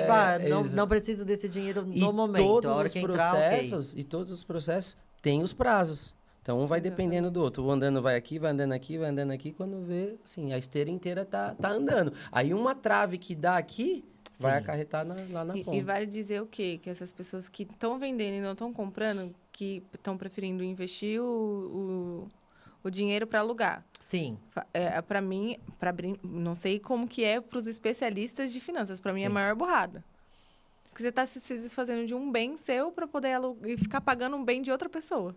não preciso desse dinheiro no momento. A hora que entrar, E todos os processos têm os prazos. Então, um vai dependendo do outro. O andando vai aqui, vai andando aqui, vai andando aqui. Quando vê, assim, a esteira inteira tá andando. Aí uma trave que dá aqui... vai acarretar lá na ponta. E vale dizer o quê? Que essas pessoas que estão vendendo e não estão comprando, que estão preferindo investir o dinheiro para alugar. Sim. Para mim, não sei como que é para os especialistas de finanças. Para mim, é a maior burrada. Porque você está se desfazendo de um bem seu para poder e ficar pagando um bem de outra pessoa.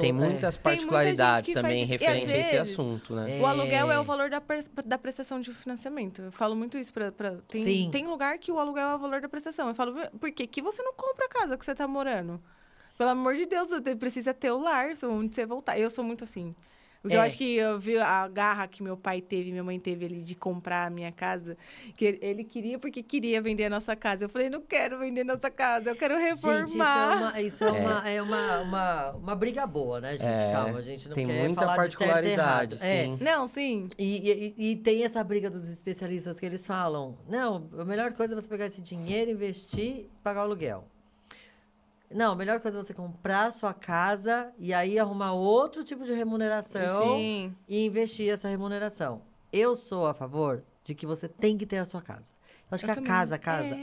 Tem muitas particularidades também referente a esse vezes, assunto, né? O aluguel é o valor da prestação de financiamento. Eu falo muito isso. Tem lugar que o aluguel é o valor da prestação. Eu falo, por que você não compra a casa que você está morando? Pelo amor de Deus, você precisa ter o lar onde você voltar. Eu sou muito assim. Porque eu acho que eu vi a garra que meu pai teve, minha mãe teve ali de comprar a minha casa. Que ele queria porque queria vender a nossa casa. Eu falei, não quero vender nossa casa, eu quero reformar. Gente, isso é uma briga boa, né, gente? Calma, a gente não quer muita falar particularidade, de certo e errado. sim. Não, sim. E tem essa briga dos especialistas que eles falam, não, a melhor coisa é você pegar esse dinheiro, investir e pagar o aluguel. Não, a melhor coisa é você comprar a sua casa e aí arrumar outro tipo de remuneração e investir essa remuneração. Eu sou a favor de que você tem que ter a sua casa. Eu acho que a casa,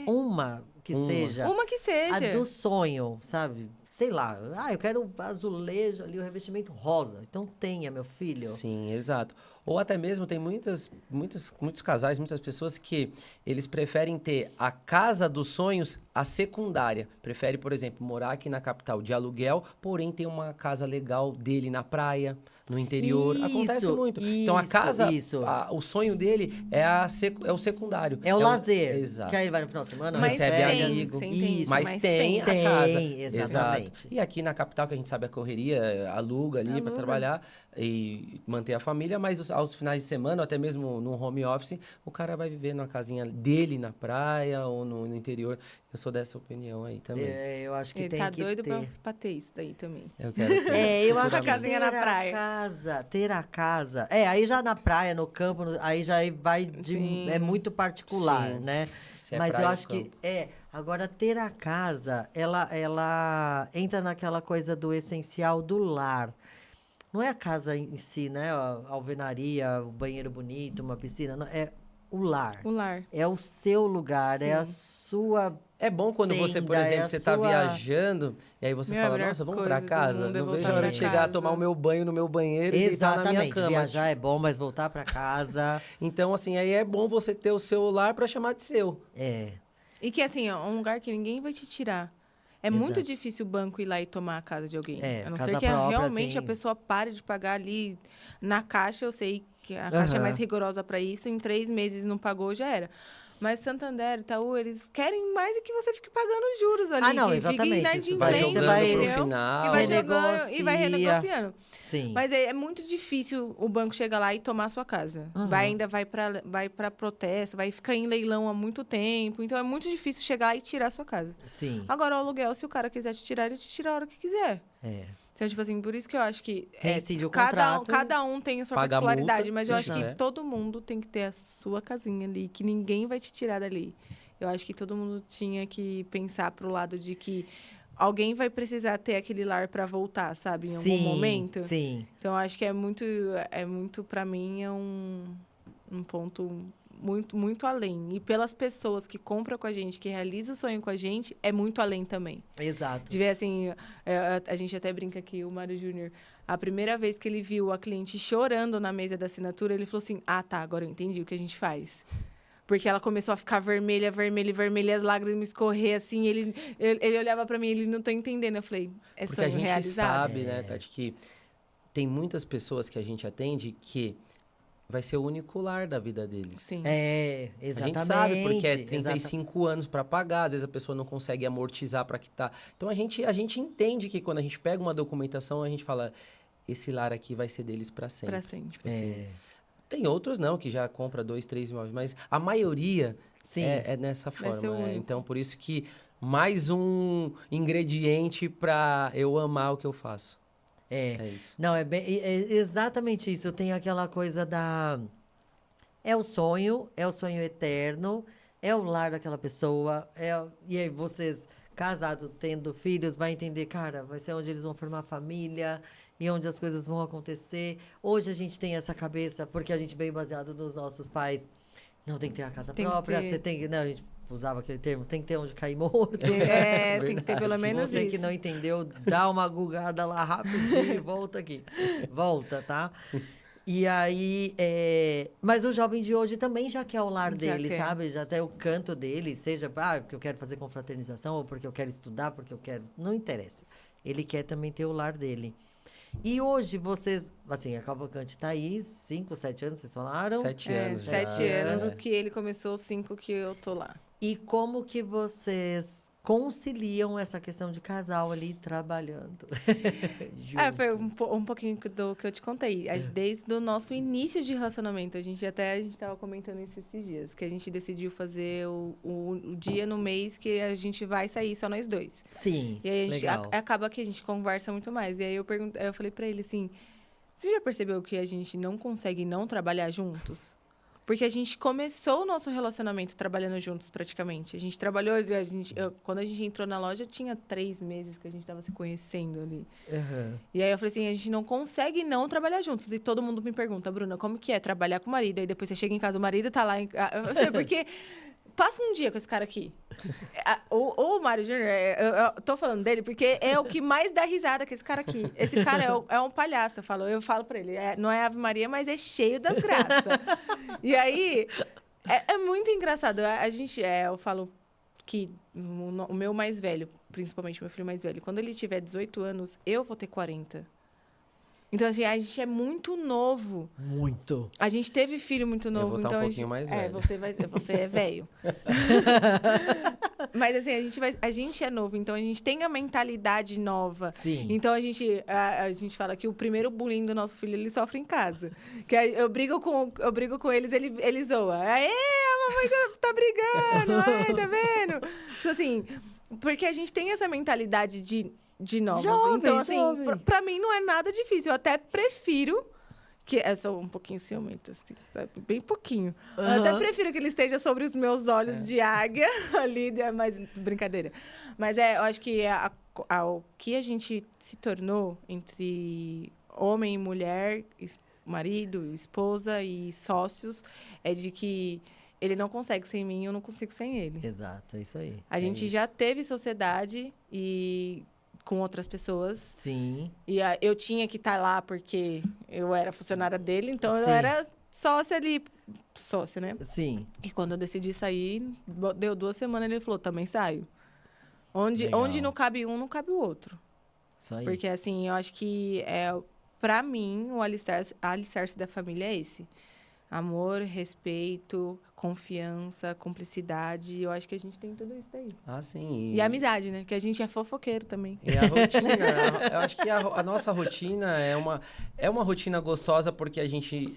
uma que seja. Uma que seja. A do sonho, sabe? Sei lá. Eu quero azulejo ali, o revestimento rosa. Então tenha, meu filho. Sim, exato. Ou até mesmo tem muitos casais, muitas pessoas que eles preferem ter a casa dos sonhos, a secundária. Prefere, por exemplo, morar aqui na capital de aluguel, porém tem uma casa legal dele na praia, no interior. Acontece muito. Então a casa, o sonho dele é o secundário. É o lazer. Exato. Que aí vai no final de semana, recebe amigo. Mas tem a casa. Exatamente. Exato. E aqui na capital, que a gente sabe a correria, aluga ali para trabalhar e manter a família, mas aos finais de semana, ou até mesmo no home office, o cara vai viver numa casinha dele na praia ou no interior. Eu sou dessa opinião aí também. Eu acho que ele tem tá que doido ter. pra ter isso daí também. Eu quero ter. Eu acho que casinha na praia. Ter a casa. Aí já na praia, no campo, aí já vai de... É muito particular, Sim. né? Mas eu acho que... Agora, ter a casa, ela entra naquela coisa do essencial do lar. Não é a casa em si, né? A alvenaria, o banheiro bonito, uma piscina. Não, é o lar. O lar. É o seu lugar, é a sua... É bom quando você, por exemplo, você tá viajando e aí você fala, nossa, vamos pra casa? Não vejo a hora de chegar, tomar o meu banho no meu banheiro e deitar na minha cama. Viajar é bom, mas voltar pra casa... Então, assim, aí é bom você ter o seu lar pra chamar de seu. E que, assim, é um lugar que ninguém vai te tirar. É muito difícil o banco ir lá e tomar a casa de alguém. A não ser que realmente a pessoa pare de pagar ali na caixa. Eu sei que a caixa é mais rigorosa para isso. Em 3 meses não pagou, já era. Mas Santander, Itaú, eles querem mais é que você fique pagando juros ali. Não, exatamente. Isso vai jogando pro final. E vai jogando e vai renegociando. Sim. Mas é muito difícil o banco chegar lá e tomar a sua casa. Ainda vai para protesto, vai ficar em leilão há muito tempo. Então, é muito difícil chegar lá e tirar a sua casa. Sim. Agora, o aluguel, se o cara quiser te tirar, ele te tira a hora que quiser. Então, tipo assim, por isso que eu acho que o contrato, cada um tem a sua particularidade, multa, mas eu acho que todo mundo tem que ter a sua casinha ali, que ninguém vai te tirar dali. Eu acho que todo mundo tinha que pensar pro lado de que alguém vai precisar ter aquele lar para voltar, sabe? Em algum momento. Sim. Então, eu acho que é muito para mim, é um ponto muito, muito além. E pelas pessoas que compram com a gente, que realizam o sonho com a gente, é muito além também. Exato. De ver, assim, a gente até brinca aqui, o Mário Júnior, a primeira vez que ele viu a cliente chorando na mesa da assinatura, ele falou assim, tá, agora eu entendi o que a gente faz. Porque ela começou a ficar vermelha, as lágrimas escorrer, assim, ele olhava pra mim, ele não tá entendendo. Eu falei, porque sonho realizado. Porque a gente sabe, né, Tati, que tem muitas pessoas que a gente atende que vai ser o único lar da vida deles. Sim. Exatamente. A gente sabe, porque é 35 anos para pagar, às vezes a pessoa não consegue amortizar para quitar. Então, a gente entende que quando a gente pega uma documentação, a gente fala, esse lar aqui vai ser deles para sempre. Para sempre. Tipo assim, tem outros não, que já compra 2, 3 imóveis, mas a maioria é nessa forma. Então, por isso que mais um ingrediente para eu amar o que eu faço. É isso. Não, é exatamente isso. Tem aquela coisa da... é o sonho eterno, é o lar daquela pessoa. E aí vocês, casados, tendo filhos, vai entender, cara, vai ser onde eles vão formar família e onde as coisas vão acontecer. Hoje a gente tem essa cabeça, porque a gente veio baseado nos nossos pais. Não tem que ter a casa própria, você tem... Não, a gente usava aquele termo, tem que ter onde cair morto. Tem que ter pelo menos você isso. Que não entendeu, dá uma gugada lá rapidinho e volta aqui. Volta, tá? E aí, mas o jovem de hoje também já quer o lar dele, sabe? Já tem o canto dele, seja porque eu quero fazer confraternização, ou porque eu quero estudar, porque eu quero... Não interessa. Ele quer também ter o lar dele. E hoje vocês, assim, a Cavalcante está aí, 5, 7 anos, vocês falaram? 7 anos. 7 anos que ele começou, 5 que eu tô lá. E como que vocês conciliam essa questão de casal ali trabalhando? Foi um pouquinho do que eu te contei. Desde o nosso início de relacionamento, a gente estava comentando isso esses dias, que a gente decidiu fazer o dia no mês que a gente vai sair só nós dois. Sim, e aí a gente legal. Acaba que a gente conversa muito mais. E aí eu falei pra ele assim, você já percebeu que a gente não consegue não trabalhar juntos? Porque a gente começou o nosso relacionamento trabalhando juntos, praticamente. A gente trabalhou... quando a gente entrou na loja, tinha 3 meses que a gente estava se conhecendo ali. Uhum. E aí eu falei assim, a gente não consegue não trabalhar juntos. E todo mundo me pergunta, Bruna, como que é trabalhar com o marido? Aí depois você chega em casa, o marido tá lá... Eu sei, porque... Passa um dia com esse cara aqui. O Mário Júnior, eu tô falando dele porque é o que mais dá risada com esse cara aqui. Esse cara é um palhaço, eu falo pra ele. Não é Ave Maria, mas é cheio das graças. E aí, é muito engraçado. Eu falo que o meu mais velho, principalmente meu filho mais velho, quando ele tiver 18 anos, eu vou ter 40. Então, assim, a gente é muito novo. Muito. A gente teve filho muito novo. Eu vou estar um pouquinho mais velho. Você é velho. Mas, assim, a gente é novo. Então, a gente tem a mentalidade nova. Sim. Então, a gente fala que o primeiro bullying do nosso filho, ele sofre em casa. Que eu brigo com eles, ele zoa. Aê, a mamãe tá brigando. Aê, tá vendo? Tipo assim, porque a gente tem essa mentalidade de novos. Então, assim, pra mim não é nada difícil. Eu até prefiro que... Eu sou um pouquinho ciumenta, assim, sabe? Bem pouquinho. Eu até prefiro que ele esteja sobre os meus olhos de águia ali, mas brincadeira. Mas eu acho que o que a gente se tornou entre homem e mulher, marido, esposa e sócios, é de que ele não consegue sem mim, eu não consigo sem ele. Exato, é isso aí. A gente já teve sociedade com outras pessoas. Sim. E eu tinha que estar lá porque eu era funcionária dele, então eu era sócia ali. Sócia, né? Sim. E quando eu decidi sair, deu 2 semanas, ele falou, também saio. Onde não cabe um, não cabe o outro. Isso aí. Porque, assim, eu acho que, pra mim, o alicerce da família é esse. Amor, respeito, confiança, cumplicidade. Eu acho que a gente tem tudo isso daí. Ah, sim. E amizade, né? Que a gente é fofoqueiro também. E a rotina, eu acho que a nossa rotina é uma rotina gostosa porque a gente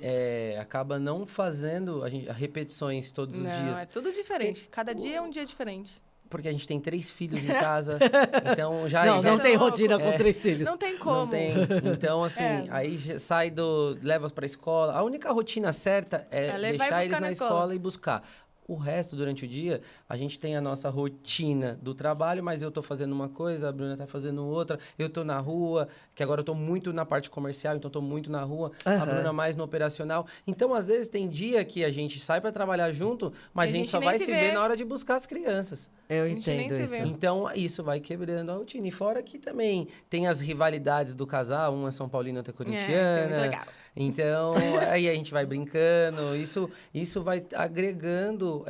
acaba não fazendo repetições todos os dias. Não, é tudo diferente. Cada dia é um dia diferente. Porque a gente tem 3 filhos em casa, então já... Não tem rotina com 3 filhos. Não tem como. Não tem. Então, assim, aí leva para a escola. A única rotina certa é deixar eles na escola e buscar. O resto, durante o dia, a gente tem a nossa rotina do trabalho, mas eu tô fazendo uma coisa, a Bruna tá fazendo outra, eu tô na rua, que agora eu tô muito na parte comercial, então tô muito na rua, a Bruna mais no operacional. Então, às vezes, tem dia que a gente sai para trabalhar junto, mas a gente só vai se ver na hora de buscar as crianças. Eu entendo isso. Então, isso vai quebrando a rotina. E fora que também tem as rivalidades do casal, uma é São Paulina, outra é corintiana. Muito legal. Então, aí a gente vai brincando. Isso vai agregando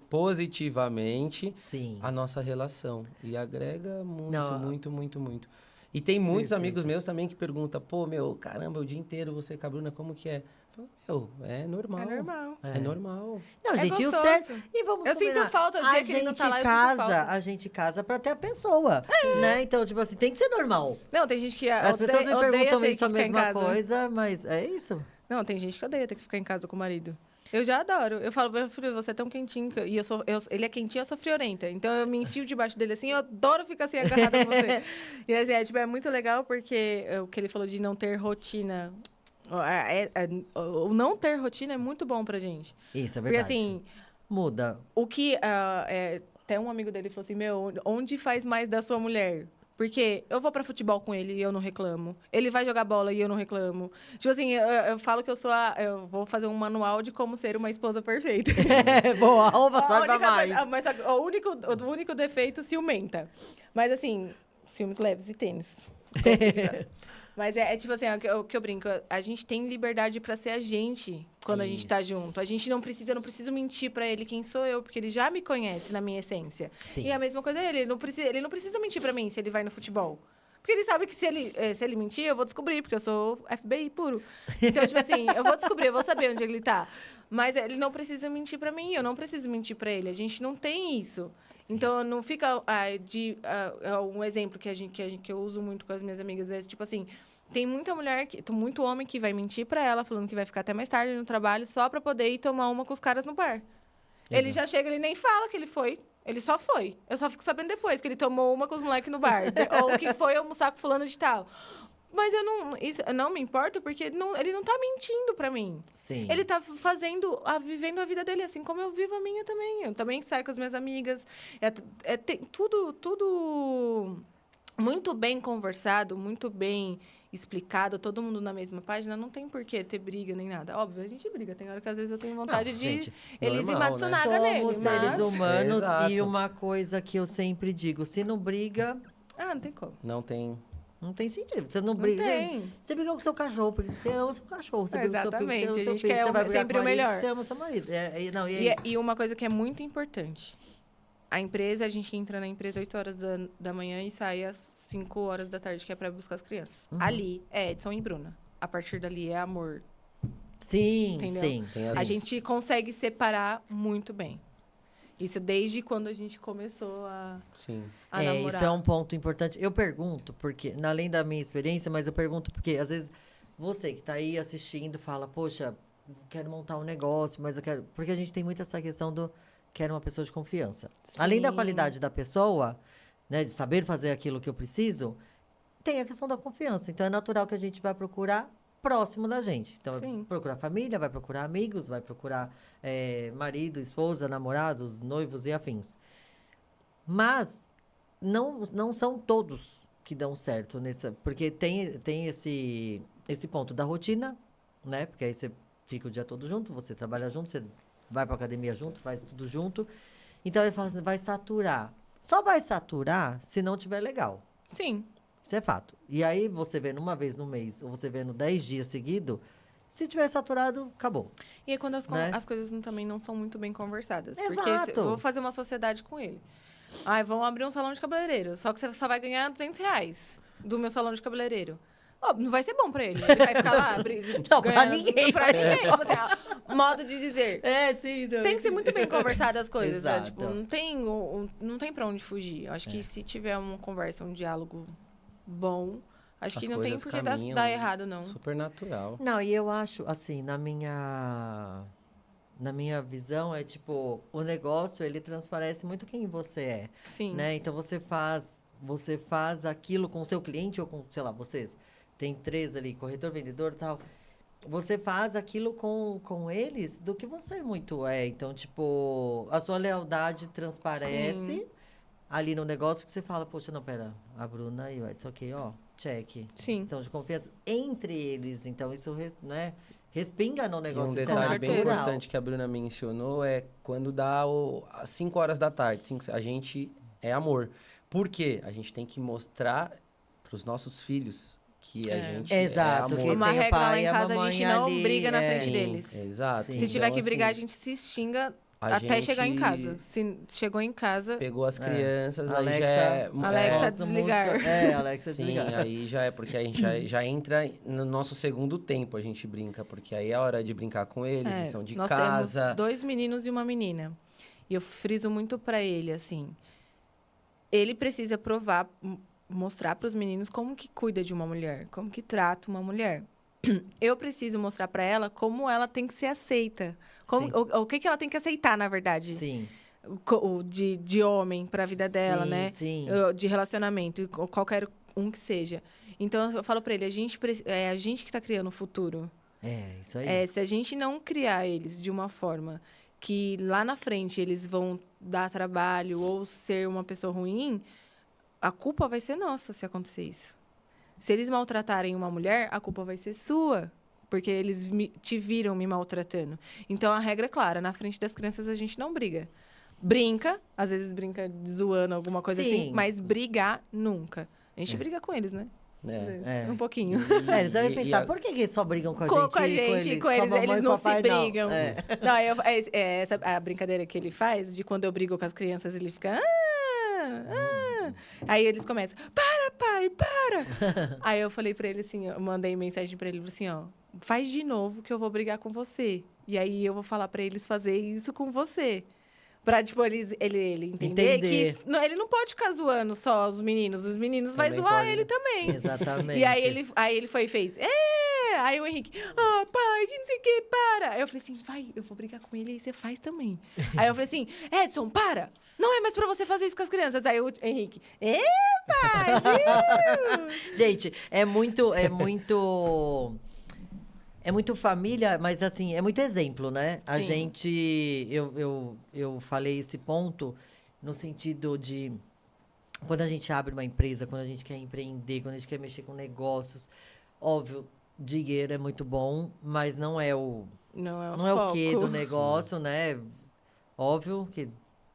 positivamente a nossa relação. E agrega muito. E tem muitos amigos meus também que perguntam, pô, caramba, o dia inteiro você com a Bruna, como que é? É normal. É normal. Não, gente, e o certo... E vamos eu sinto falta do dia que ele não tá lá, a gente casa pra ter a pessoa, né? Então, tipo assim, tem que ser normal. Não, tem gente que as pessoas me perguntam isso a mesma coisa, mas é isso. Não, tem gente que odeia ter que ficar em casa com o marido. Eu já adoro. Eu falo, meu filho, você é tão quentinho. E ele é quentinho, eu sou friorenta. Então, eu me enfio debaixo dele assim. Eu adoro ficar assim, agarrada com você. E assim, é muito legal porque o que ele falou de não ter rotina... O não ter rotina é muito bom pra gente. Isso, é verdade. Porque, assim... Muda. O que... até um amigo dele falou assim, onde faz mais da sua mulher? Porque eu vou pra futebol com ele e eu não reclamo. Ele vai jogar bola e eu não reclamo. Tipo assim, eu falo que eu vou fazer um manual de como ser uma esposa perfeita. Boa, saiba mais. Mas o único defeito, ciumenta. Mas assim, ciúmes leves e tênis. Mas tipo assim, o que eu brinco, a gente tem liberdade pra ser a gente quando a gente tá junto. A gente eu não preciso mentir pra ele quem sou eu, porque ele já me conhece na minha essência. Sim. E a mesma coisa ele não precisa mentir pra mim se ele vai no futebol. Porque ele sabe que se ele mentir, eu vou descobrir, porque eu sou FBI puro. Então, tipo assim, eu vou descobrir, eu vou saber onde ele tá. Mas ele não precisa mentir pra mim, eu não preciso mentir pra ele. A gente não tem isso. Sim. Então, não fica... um exemplo que eu uso muito com as minhas amigas é, tipo assim, tem muita muito homem que vai mentir pra ela, falando que vai ficar até mais tarde no trabalho, só pra poder ir tomar uma com os caras no bar. Exato. Ele já chega, ele nem fala que ele foi. Ele só foi. Eu só fico sabendo depois que ele tomou uma com os moleques no bar. Ou que foi almoçar com fulano de tal. Mas isso não me importa, porque ele não tá mentindo pra mim. Sim. Ele tá vivendo a vida dele, assim como eu vivo a minha também. Eu também saio com as minhas amigas. Tem tudo muito bem conversado, muito bem explicado, todo mundo na mesma página. Não tem por que ter briga nem nada. Óbvio, a gente briga. Tem hora que às vezes eu tenho vontade de Elise Matsunaga nele. Somos seres humanos. E uma coisa que eu sempre digo, se não briga... não tem como. Não tem sentido. Você não briga. Você briga com o seu cachorro, porque você ama o seu cachorro. Você briga com o seu filho, você ama o seu filho. Você vai brigar sempre com o marido, melhor. Você ama o seu marido. E uma coisa que é muito importante. A gente entra na empresa às 8 horas da manhã e sai às 5 horas da tarde, que é para buscar as crianças. Uhum. Ali é Edson e Bruna. A partir dali é amor. Sim, entendeu? Sim. A gente consegue separar muito bem. Isso desde quando a gente começou a namorar. Isso é um ponto importante. Eu pergunto, porque, além da minha experiência, mas eu pergunto porque, às vezes, você que está aí assistindo fala, poxa, quero montar um negócio, mas eu quero... Porque a gente tem muito essa questão do... Quero uma pessoa de confiança. Sim. Além da qualidade da pessoa, né, de saber fazer aquilo que eu preciso, tem a questão da confiança. Então, é natural que a gente vai procurar próximo da gente. Então, vai procurar família, vai procurar amigos, vai procurar marido, esposa, namorados, noivos e afins. Mas não são todos que dão certo porque tem esse ponto da rotina, né? Porque aí você fica o dia todo junto, você trabalha junto, você vai para academia junto, faz tudo junto. Então, ele fala assim, vai saturar. Só vai saturar se não tiver legal. Sim. Isso é fato. E aí, você vendo uma vez no mês, ou você vendo 10 dias seguidos, se tiver saturado, acabou. E é quando as coisas também não são muito bem conversadas. Exato. Porque eu vou fazer uma sociedade com ele. Vamos abrir um salão de cabeleireiro. Só que você só vai ganhar R$200 do meu salão de cabeleireiro. Não vai ser bom pra ele. Ele vai ficar lá não, pra ninguém. Pra ninguém. Tipo assim, modo de dizer. Sim. Tem que ser muito bem conversadas as coisas. Exato. Tipo, não tem pra onde fugir. Eu acho que se tiver uma conversa, um diálogo bom, acho que não tem por que dar errado, não. Super natural. Não, e eu acho, assim, na minha visão, é tipo, o negócio, ele transparece muito quem você é. Sim. Né? Então, você faz aquilo com o seu cliente ou com, sei lá, vocês. Tem 3 ali, corretor, vendedor e tal. você faz aquilo com eles do que você muito é. Então, tipo, a sua lealdade transparece Sim. ali no negócio, porque você fala, poxa, não, pera, a Bruna e o Edson aqui, ó, check. Sim. São de confiança entre eles. Então, isso, né, respinga no E negócio. um isso é detalhe bem natural. importante que a Bruna mencionou é quando dá às 5 horas da tarde. A gente é amor. Por quê? A gente tem que mostrar para os nossos filhos que a gente Exato, é que amor. Uma tem o regra lá pai e em a casa, a mamãe gente não ali, briga na frente Sim, deles. Exato. Sim. Se tiver Então, que brigar, a assim, gente se xinga a até chegar em gente casa. Se chegou em casa, Pegou as crianças, aí Alexa, já é... Alexa, gosto desligar. música- É, Alexa, Sim, desligar. aí já é, porque a gente já entra no nosso segundo tempo, a gente brinca, porque aí é hora de brincar com eles, eles são de nós casa. temos 2 meninos e uma menina. E eu friso muito pra ele, assim. Ele precisa provar, mostrar pros meninos como que cuida de uma mulher, como que trata uma mulher. Eu preciso mostrar pra ela como ela tem que ser aceita. Como, Sim. o que que ela tem que aceitar, na verdade. Sim. De homem pra vida dela, Sim, né? sim. De relacionamento, qualquer um que seja. Então, eu falo pra ele, é a gente que tá criando o futuro. É, isso aí. Se a gente não criar eles de uma forma que lá na frente eles vão dar trabalho ou ser uma pessoa ruim, a culpa vai ser nossa se acontecer isso. Se eles maltratarem uma mulher, a culpa vai ser sua. Porque eles te viram me maltratando. Então, a regra é clara. Na frente das crianças, a gente não briga. Brinca. Às vezes, brinca zoando alguma coisa Sim. assim. Mas brigar, nunca. A gente briga com eles, né? É. Um pouquinho. Eles devem pensar, e por que eles só brigam com a Com gente? a gente, com eles, mamãe eles e não se papai, brigam. É. Não, essa a brincadeira que ele faz, de quando eu brigo com as crianças, ele fica... Aí eles começam, para, pai, para! Aí eu falei pra ele assim, eu mandei mensagem pra ele, assim, ó, faz de novo que eu vou brigar com você. E aí eu vou falar pra eles fazer isso com você. Pra, tipo, ele entender que não, ele não pode ficar zoando só os meninos vai Também zoar pode, ele né? também. Exatamente. E aí ele foi e fez. Aí o Henrique, pai, que não sei o que, para. Aí eu falei assim, vai, eu vou brigar com ele, aí você faz também. Aí eu falei assim, Edson, para. Não é mais pra você fazer isso com as crianças. Aí o Henrique, pai, viu? Gente, é muito família, mas assim, é muito exemplo, né? A Sim. gente, eu falei esse ponto no sentido de quando a gente abre uma empresa, quando a gente quer empreender, quando a gente quer mexer com negócios, óbvio, dinheiro é muito bom, mas não é o Não é o foco. quê do negócio, né? Óbvio que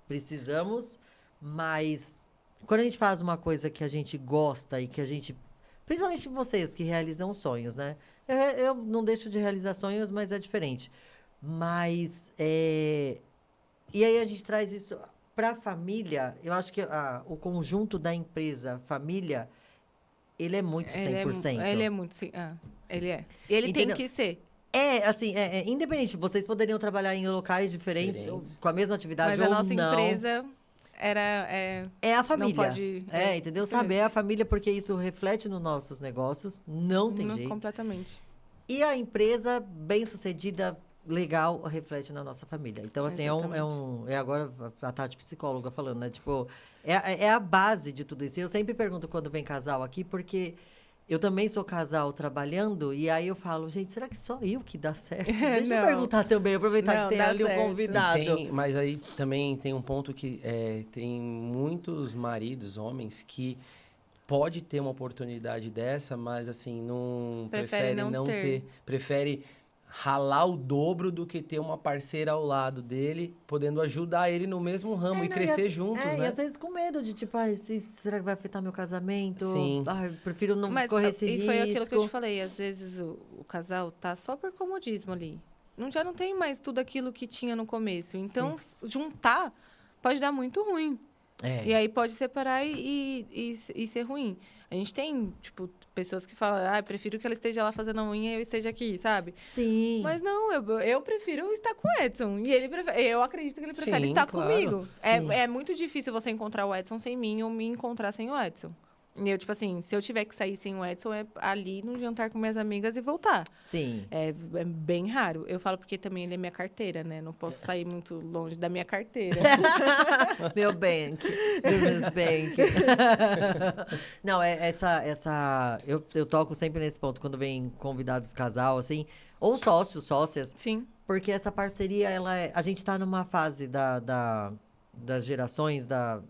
precisamos, mas quando a gente faz uma coisa que a gente gosta e que a gente... Principalmente vocês que realizam sonhos, né? Eu não deixo de realizar sonhos, mas é diferente. Mas, e aí a gente traz isso para a família. Eu acho que o conjunto da empresa, família, ele é muito 100%. Ele é muito, sim. Ele é. Ele Entendeu? tem que ser. Assim, independente, vocês poderiam trabalhar em locais diferentes, com a mesma atividade Mas ou a nossa não. empresa É a família. Não pode... Entendeu? isso Sabe, mesmo. é a família porque isso reflete nos nossos negócios, não tem jeito. Completamente. E a empresa bem-sucedida, legal, reflete na nossa família. Então, assim, é agora a Tati psicóloga falando, né? Tipo, é a base de tudo isso. E eu sempre pergunto quando vem casal aqui, porque eu também sou casal trabalhando, e aí eu falo, gente, será que só eu que dá certo? Deixa eu Não. perguntar também, aproveitar Não, que tem dá ali um certo. convidado. Mas aí também tem um ponto que tem muitos maridos, homens, que pode ter uma oportunidade dessa, mas assim, não Prefere prefere não não ter. ter. Prefere ralar o dobro do que ter uma parceira ao lado dele, podendo ajudar ele no mesmo ramo e não, crescer às- juntos, E né? às vezes com medo de, tipo, será que vai afetar meu casamento? Sim. Ai, prefiro não Mas correr esse risco. e foi aquilo que eu te falei. Às vezes o casal tá só por comodismo ali. Já não tem mais tudo aquilo que tinha no começo. Então, juntar pode dar muito ruim. E aí pode separar e ser ruim. A gente tem, tipo, pessoas que falam, prefiro que ela esteja lá fazendo a unha e eu esteja aqui, sabe? Sim. Mas não, eu prefiro estar com o Edson. E ele eu acredito que ele prefere Sim, estar claro. comigo. Sim. É muito difícil você encontrar o Edson sem mim ou me encontrar sem o Edson. E eu, tipo assim, se eu tiver que sair sem o Edson, é ali no jantar com minhas amigas e voltar. Sim. É bem raro. Eu falo porque também ele é minha carteira, né? Não posso sair muito longe da minha carteira. Meu bank, business bank. Não, eu toco sempre nesse ponto, quando vem convidados casal, assim, ou sócios, sócias. Sim. Porque essa parceria, a gente tá numa fase das gerações, da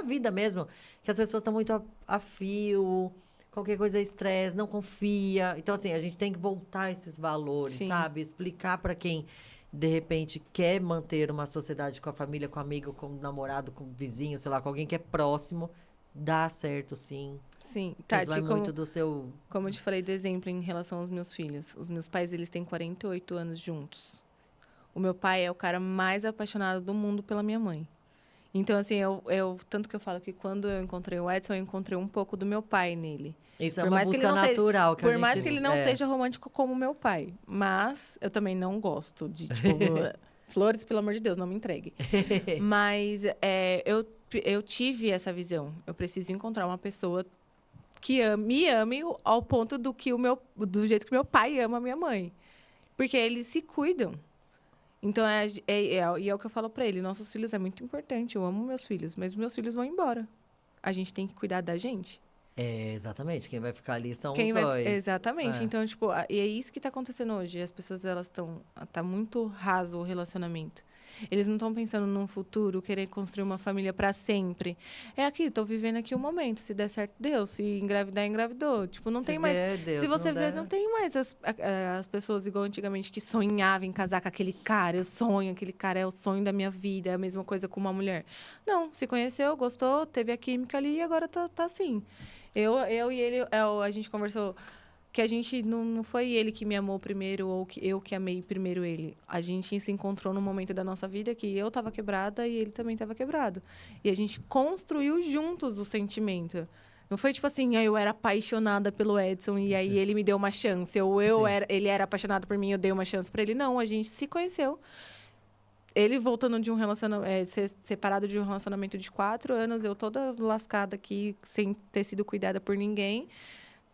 vida mesmo, que as pessoas estão muito a fio, qualquer coisa é estresse, não confia. Então, assim, a gente tem que voltar esses valores, Sim. sabe? Explicar para quem, de repente, quer manter uma sociedade com a família, com amigo, com namorado, com vizinho, sei lá, com alguém que é próximo, dá certo, sim. Sim. Isso Tati, vai muito do seu... como eu te falei do exemplo em relação aos meus filhos. Os meus pais, eles têm 48 anos juntos. O meu pai é o cara mais apaixonado do mundo pela minha mãe. Então, assim, tanto que eu falo que quando eu encontrei o Edson, eu encontrei um pouco do meu pai nele. Isso é uma busca natural. Por mais que ele não seja romântico como meu pai. Mas eu também não gosto de, tipo... Flores, pelo amor de Deus, não me entregue. Mas eu tive essa visão. Eu preciso encontrar uma pessoa que me ame ao ponto do jeito que meu pai ama a minha mãe. Porque eles se cuidam. Então, e é o que eu falo pra ele. Nossos filhos é muito importante. Eu amo meus filhos, mas meus filhos vão embora. A gente tem que cuidar da gente. Exatamente. Quem vai ficar ali são os dois. Exatamente. Então, tipo, e é isso que tá acontecendo hoje. As pessoas, elas tá muito raso o relacionamento. Eles não estão pensando num futuro, querer construir uma família para sempre. É aqui, tô vivendo aqui o momento. Se der certo, deu. Se engravidar, engravidou. Tipo, não tem mais... Deus, se você não vê, não tem mais as pessoas igual antigamente que sonhavam em casar com aquele cara. Eu sonho, aquele cara é o sonho da minha vida. É a mesma coisa com uma mulher. Não, se conheceu, gostou, teve a química ali e agora tá assim. Eu e ele, a gente conversou... Que a gente não foi ele que me amou primeiro ou que eu que amei primeiro ele. A gente se encontrou num momento da nossa vida que eu estava quebrada e ele também estava quebrado. E a gente construiu juntos o sentimento. Não foi tipo assim, eu era apaixonada pelo Edson e aí ele me deu uma chance. Ou ele era apaixonado por mim e eu dei uma chance para ele. Não, a gente se conheceu. Ele voltando de um relacionamento... separado de um relacionamento de 4 anos. Eu toda lascada aqui, sem ter sido cuidada por ninguém.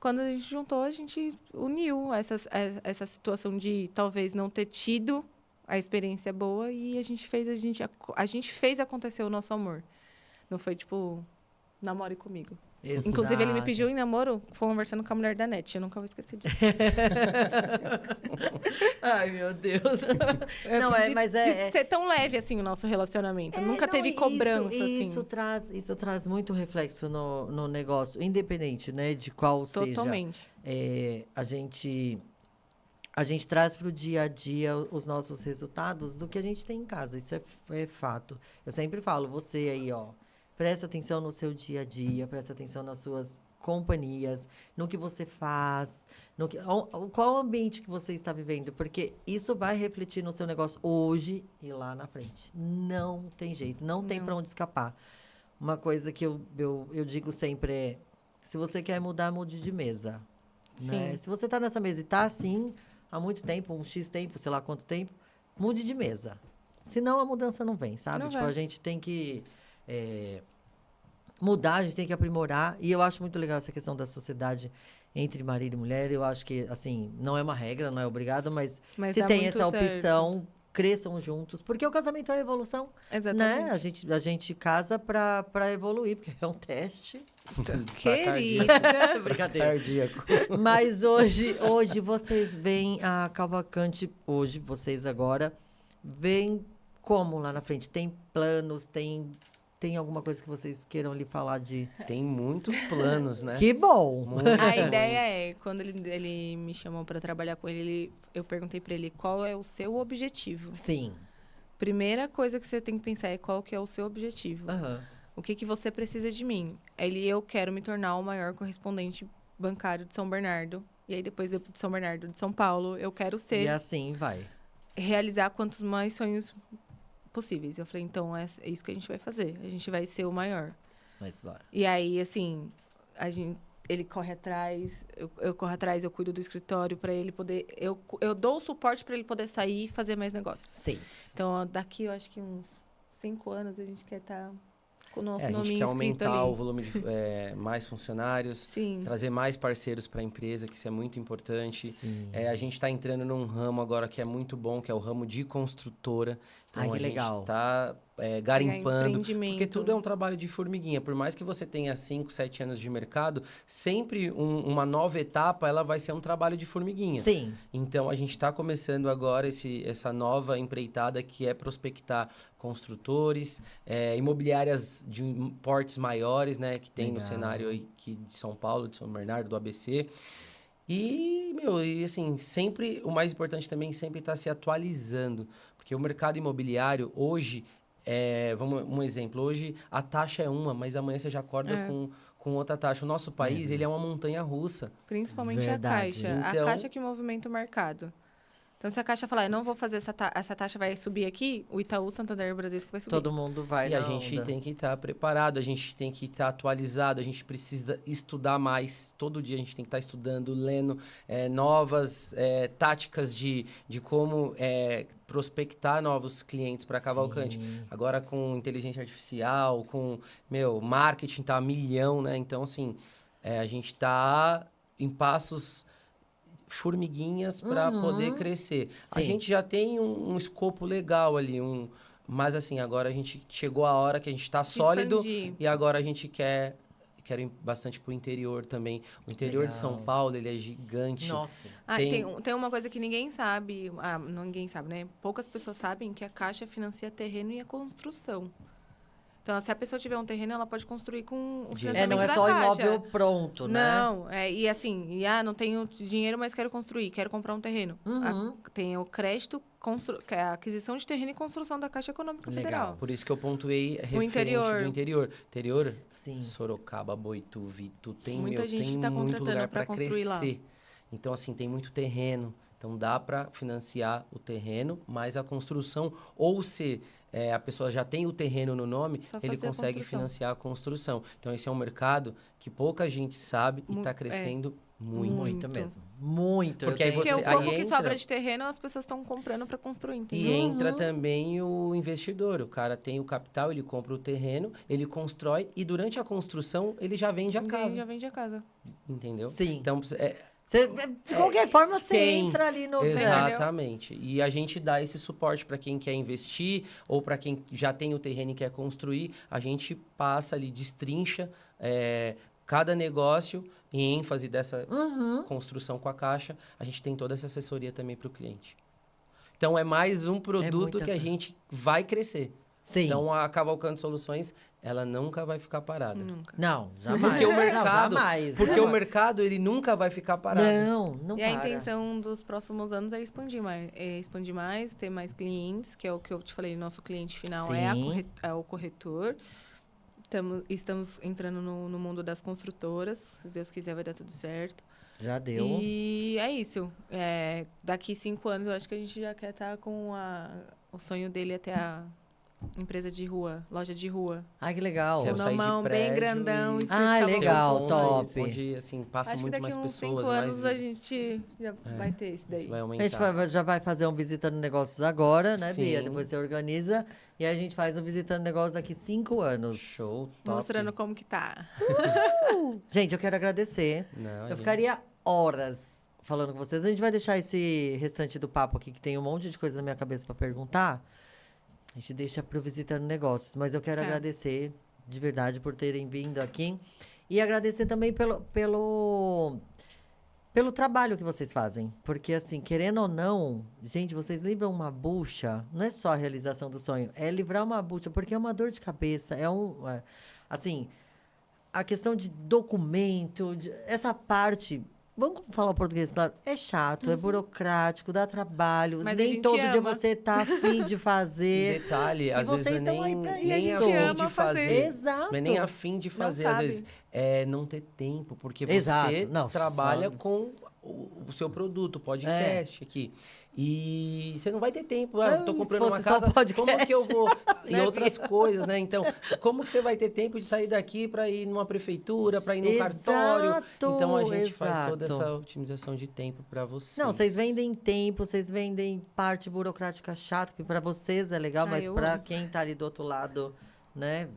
Quando a gente juntou, a gente uniu essa situação de talvez não ter tido a experiência boa e a gente fez acontecer o nosso amor. Não foi tipo, namore comigo. Exato. Inclusive, ele me pediu em namoro, conversando com a mulher da NET. Eu nunca vou esquecer disso. Ai, meu Deus. De ser tão leve assim o nosso relacionamento. Nunca teve cobrança, assim. Isso traz muito reflexo no negócio, independente, né, de qual Totalmente. seja. A gente traz para o dia a dia os nossos resultados do que a gente tem em casa. Isso é fato. Eu sempre falo, você aí, ó. Presta atenção no seu dia a dia, presta atenção nas suas companhias, no que você faz, qual ambiente que você está vivendo, porque isso vai refletir no seu negócio hoje e lá na frente. Não tem jeito, não tem para onde escapar. Uma coisa que eu digo sempre é, se você quer mudar, mude de mesa. Né? Se você está nessa mesa e está assim há muito tempo, um X tempo, sei lá quanto tempo, mude de mesa. Senão a mudança não vem, sabe? A gente tem que... mudar, a gente tem que aprimorar. E eu acho muito legal essa questão da sociedade entre marido e mulher. Eu acho que, assim, não é uma regra, não é obrigado, mas se tem essa opção, cresçam juntos. Porque o casamento é a evolução. Exatamente. Né? A gente casa pra evoluir, porque é um teste. Querida. Brincadeira. Cardíaco. Mas hoje vocês veem a Cavalcante, hoje, vocês agora, veem como lá na frente? Tem planos, tem alguma coisa que vocês queiram lhe falar de... Tem muitos planos, né? Que bom! A ideia é, quando ele me chamou para trabalhar com ele, eu perguntei para ele qual é o seu objetivo. Sim. Primeira coisa que você tem que pensar é qual que é o seu objetivo. Uhum. O que você precisa de mim? Eu quero me tornar o maior correspondente bancário de São Bernardo. E aí, depois de São Bernardo, de São Paulo, eu quero ser... E assim vai. Realizar quantos mais sonhos possíveis. Eu falei, então, é isso que a gente vai fazer. A gente vai ser o maior. Let's go. E aí, assim, ele corre atrás, eu corro atrás, eu cuido do escritório para ele poder... Eu dou o suporte para ele poder sair e fazer mais negócios. Sim. Então, daqui, eu acho que uns 5 anos, a gente quer estar com o nosso a nome gente quer inscrito aumentar ali. o volume de mais funcionários, Sim. trazer mais parceiros para a empresa, que isso é muito importante. Sim. A gente está entrando num ramo agora que é muito bom, que é o ramo de construtora. Então, Ai, que a gente legal. está garimpando, empreendimento. porque tudo é um trabalho de formiguinha. Por mais que você tenha 5, 7 anos de mercado, sempre uma nova etapa, ela vai ser um trabalho de formiguinha. Sim. Então, a gente está começando agora essa nova empreitada que é prospectar construtores, imobiliárias de portes maiores, né? Que tem no cenário aqui de São Paulo, de São Bernardo, do ABC. E assim, sempre, o mais importante também sempre está se atualizando. Porque o mercado imobiliário, hoje, um exemplo, hoje a taxa é uma, mas amanhã você já acorda com outra taxa. O nosso país, ele é uma montanha-russa. Principalmente Verdade. a Caixa. Então, A Caixa que movimenta o mercado. Então, se a Caixa falar, eu não vou fazer essa taxa, vai subir aqui, o Itaú, Santander e o Bradesco vai subir. Todo mundo vai E a gente tem que estar preparado, a gente tem que estar atualizado, a gente precisa estudar mais. Todo dia a gente tem que estar estudando, lendo novas táticas de como prospectar novos clientes para Cavalcante. Agora com inteligência artificial, com, marketing tá a milhão, né? Então, assim, a gente tá em passos formiguinhas para poder crescer. Sim. A gente já tem um escopo legal ali, mas assim, agora a gente chegou a hora que a gente está sólido e agora a gente quer ir bastante pro interior também. O interior de São Paulo, ele é gigante. Nossa. Tem uma coisa que ninguém sabe, ninguém sabe, né? Poucas pessoas sabem que a Caixa financia terreno e a construção. Então, se a pessoa tiver um terreno, ela pode construir com o financiamento da Caixa. Não é só imóvel pronto, né? Não, e assim, não tenho dinheiro, mas quero construir, quero comprar um terreno. Tem o crédito, que é a aquisição de terreno e construção da Caixa Econômica Federal. Por isso que eu pontuei referente interior. do interior. Interior? Sim. Sorocaba, Boituva, tem Muita gente tem tá muito contratando lugar pra para construir lá. crescer. Então, assim, tem muito terreno. Então, dá para financiar o terreno, mas a construção, ou se a pessoa já tem o terreno no nome, ele consegue financiar a construção. Então, esse é um mercado que pouca gente sabe e está crescendo muito. Muito mesmo. Muito. Porque Porque o pouco que sobra de terreno, as pessoas estão comprando para construir, entendeu? E entra também o investidor. O cara tem o capital, ele compra o terreno, ele constrói e durante a construção ele já vende a casa. Já vende a casa. Entendeu? Sim. Então, de qualquer forma, você entra ali no... Exatamente. E a gente dá esse suporte para quem quer investir ou para quem já tem o terreno e quer construir. A gente passa ali, destrincha cada negócio em ênfase dessa construção com a Caixa. A gente tem toda essa assessoria também para o cliente. Então, é mais um produto que a gente vai crescer. Sim. Então, a Cavalcante Soluções, ela nunca vai ficar parada. Nunca. Não, jamais. Porque o mercado, não, jamais, o mercado, ele nunca vai ficar parado. Não E para. a intenção dos próximos anos é expandir mais, ter mais clientes, que é o que eu te falei, nosso cliente final é o corretor. Estamos entrando no mundo das construtoras, se Deus quiser vai dar tudo certo. Já deu. E é isso. Daqui 5 anos, eu acho que a gente já quer estar com o sonho dele até a empresa de rua, loja de rua. Ai, que legal. Quero sair de Bem prédio grandão. Legal, top. Onde, assim, passa acho muito que daqui mais uns pessoas. 5 anos a gente já vai ter esse daí. Vai A aumentar. gente já vai fazer um Visitando Negócios agora, né, Sim. Bia? Depois você organiza. E a gente faz um Visitando Negócios daqui 5 anos. Show, top. Mostrando como que tá. Gente, eu quero agradecer. Eu ficaria horas falando com vocês. A gente vai deixar esse restante do papo aqui, que tem um monte de coisa na minha cabeça para perguntar. A gente deixa pro Visitando Negócios. Mas eu quero agradecer, de verdade, por terem vindo aqui. E agradecer também pelo trabalho que vocês fazem. Porque, assim, querendo ou não, gente, vocês livram uma bucha. Não é só a realização do sonho. É livrar uma bucha, porque é uma dor de cabeça. Assim, a questão de documento, essa parte... Vamos falar o português, claro. É chato, é burocrático, dá trabalho. Mas nem todo dia você tá afim de fazer. E detalhe, às vezes vocês não estão é aí pra nem isso. afim de fazer. Exato. Não é nem afim de fazer, às sabe. vezes. Não ter tempo, porque Exato. você Não, trabalha falando. com o seu produto, o podcast aqui. E você não vai ter tempo. Tô Se comprando fosse uma só casa, podcast. como que eu vou? Em Né, outras coisas, né? Então, como que você vai ter tempo de sair daqui para ir numa prefeitura, para ir num cartório? Então, a gente faz toda essa otimização de tempo para vocês. Não, vocês vendem tempo, vocês vendem parte burocrática chata, que para vocês é legal, mas para quem tá ali do outro lado, né?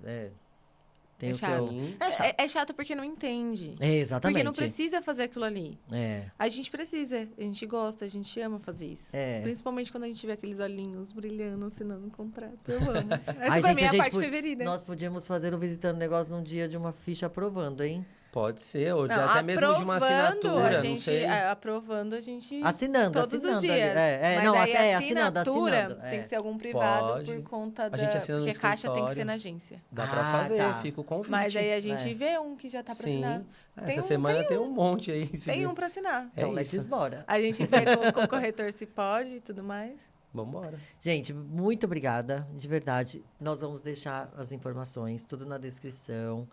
Tem É o chato. seu... É chato porque não entende. Exatamente. Porque não precisa fazer aquilo ali. É. A gente precisa, a gente gosta, a gente ama fazer isso. É. Principalmente quando a gente vê aqueles olhinhos brilhando, assinando um contrato. Eu amo. Essa Ai, pra gente, mim é a a gente parte feverina. Nós podíamos fazer o Visitando Negócio num dia de uma ficha aprovando, hein? Pode ser, ou Não, até mesmo de uma assinatura, não sei. Aprovando, a gente... Assinando, todos assinando os dias. ali. Mas não, aí a assinando. tem que ser algum privado Pode. por conta da... A gente assina no Porque caixa tem que escritório. ser na agência. Dá pra Ah, fazer, tá. fica o convite. Mas aí a gente vê um que já tá pra Sim. assinar. Essa semana tem um monte aí. Tem um pra assinar. Então, É let's isso. bora. A gente vê com o corretor se pode e tudo mais. Vambora. Gente, muito obrigada, de verdade. Nós vamos deixar as informações, tudo na descrição.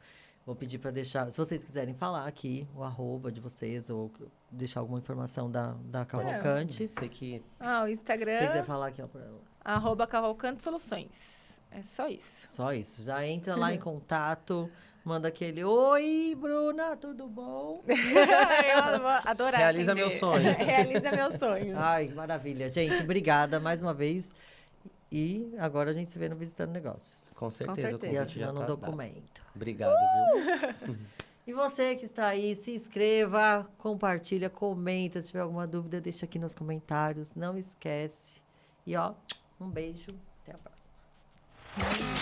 Vou pedir para deixar, se vocês quiserem falar aqui, o @ de vocês, ou deixar alguma informação da Cavalcante. Sei que O Instagram, Se você quiser falar aqui, ó, pra ela. @Cavalcante Soluções. É só isso. Só isso. Já entra lá em contato, manda aquele: Oi, Bruna, tudo bom? Eu vou adorar Realiza atender. meu sonho. Realiza meu sonho. Ai, maravilha. Gente, obrigada mais uma vez. E agora a gente se vê no Visitando Negócios. com certeza, certeza. o E convite já assinando um tá dado. documento. Obrigado, viu? E você que está aí, se inscreva, compartilha, comenta. Se tiver alguma dúvida, deixa aqui nos comentários. Não esquece. E ó, um beijo. Até a próxima.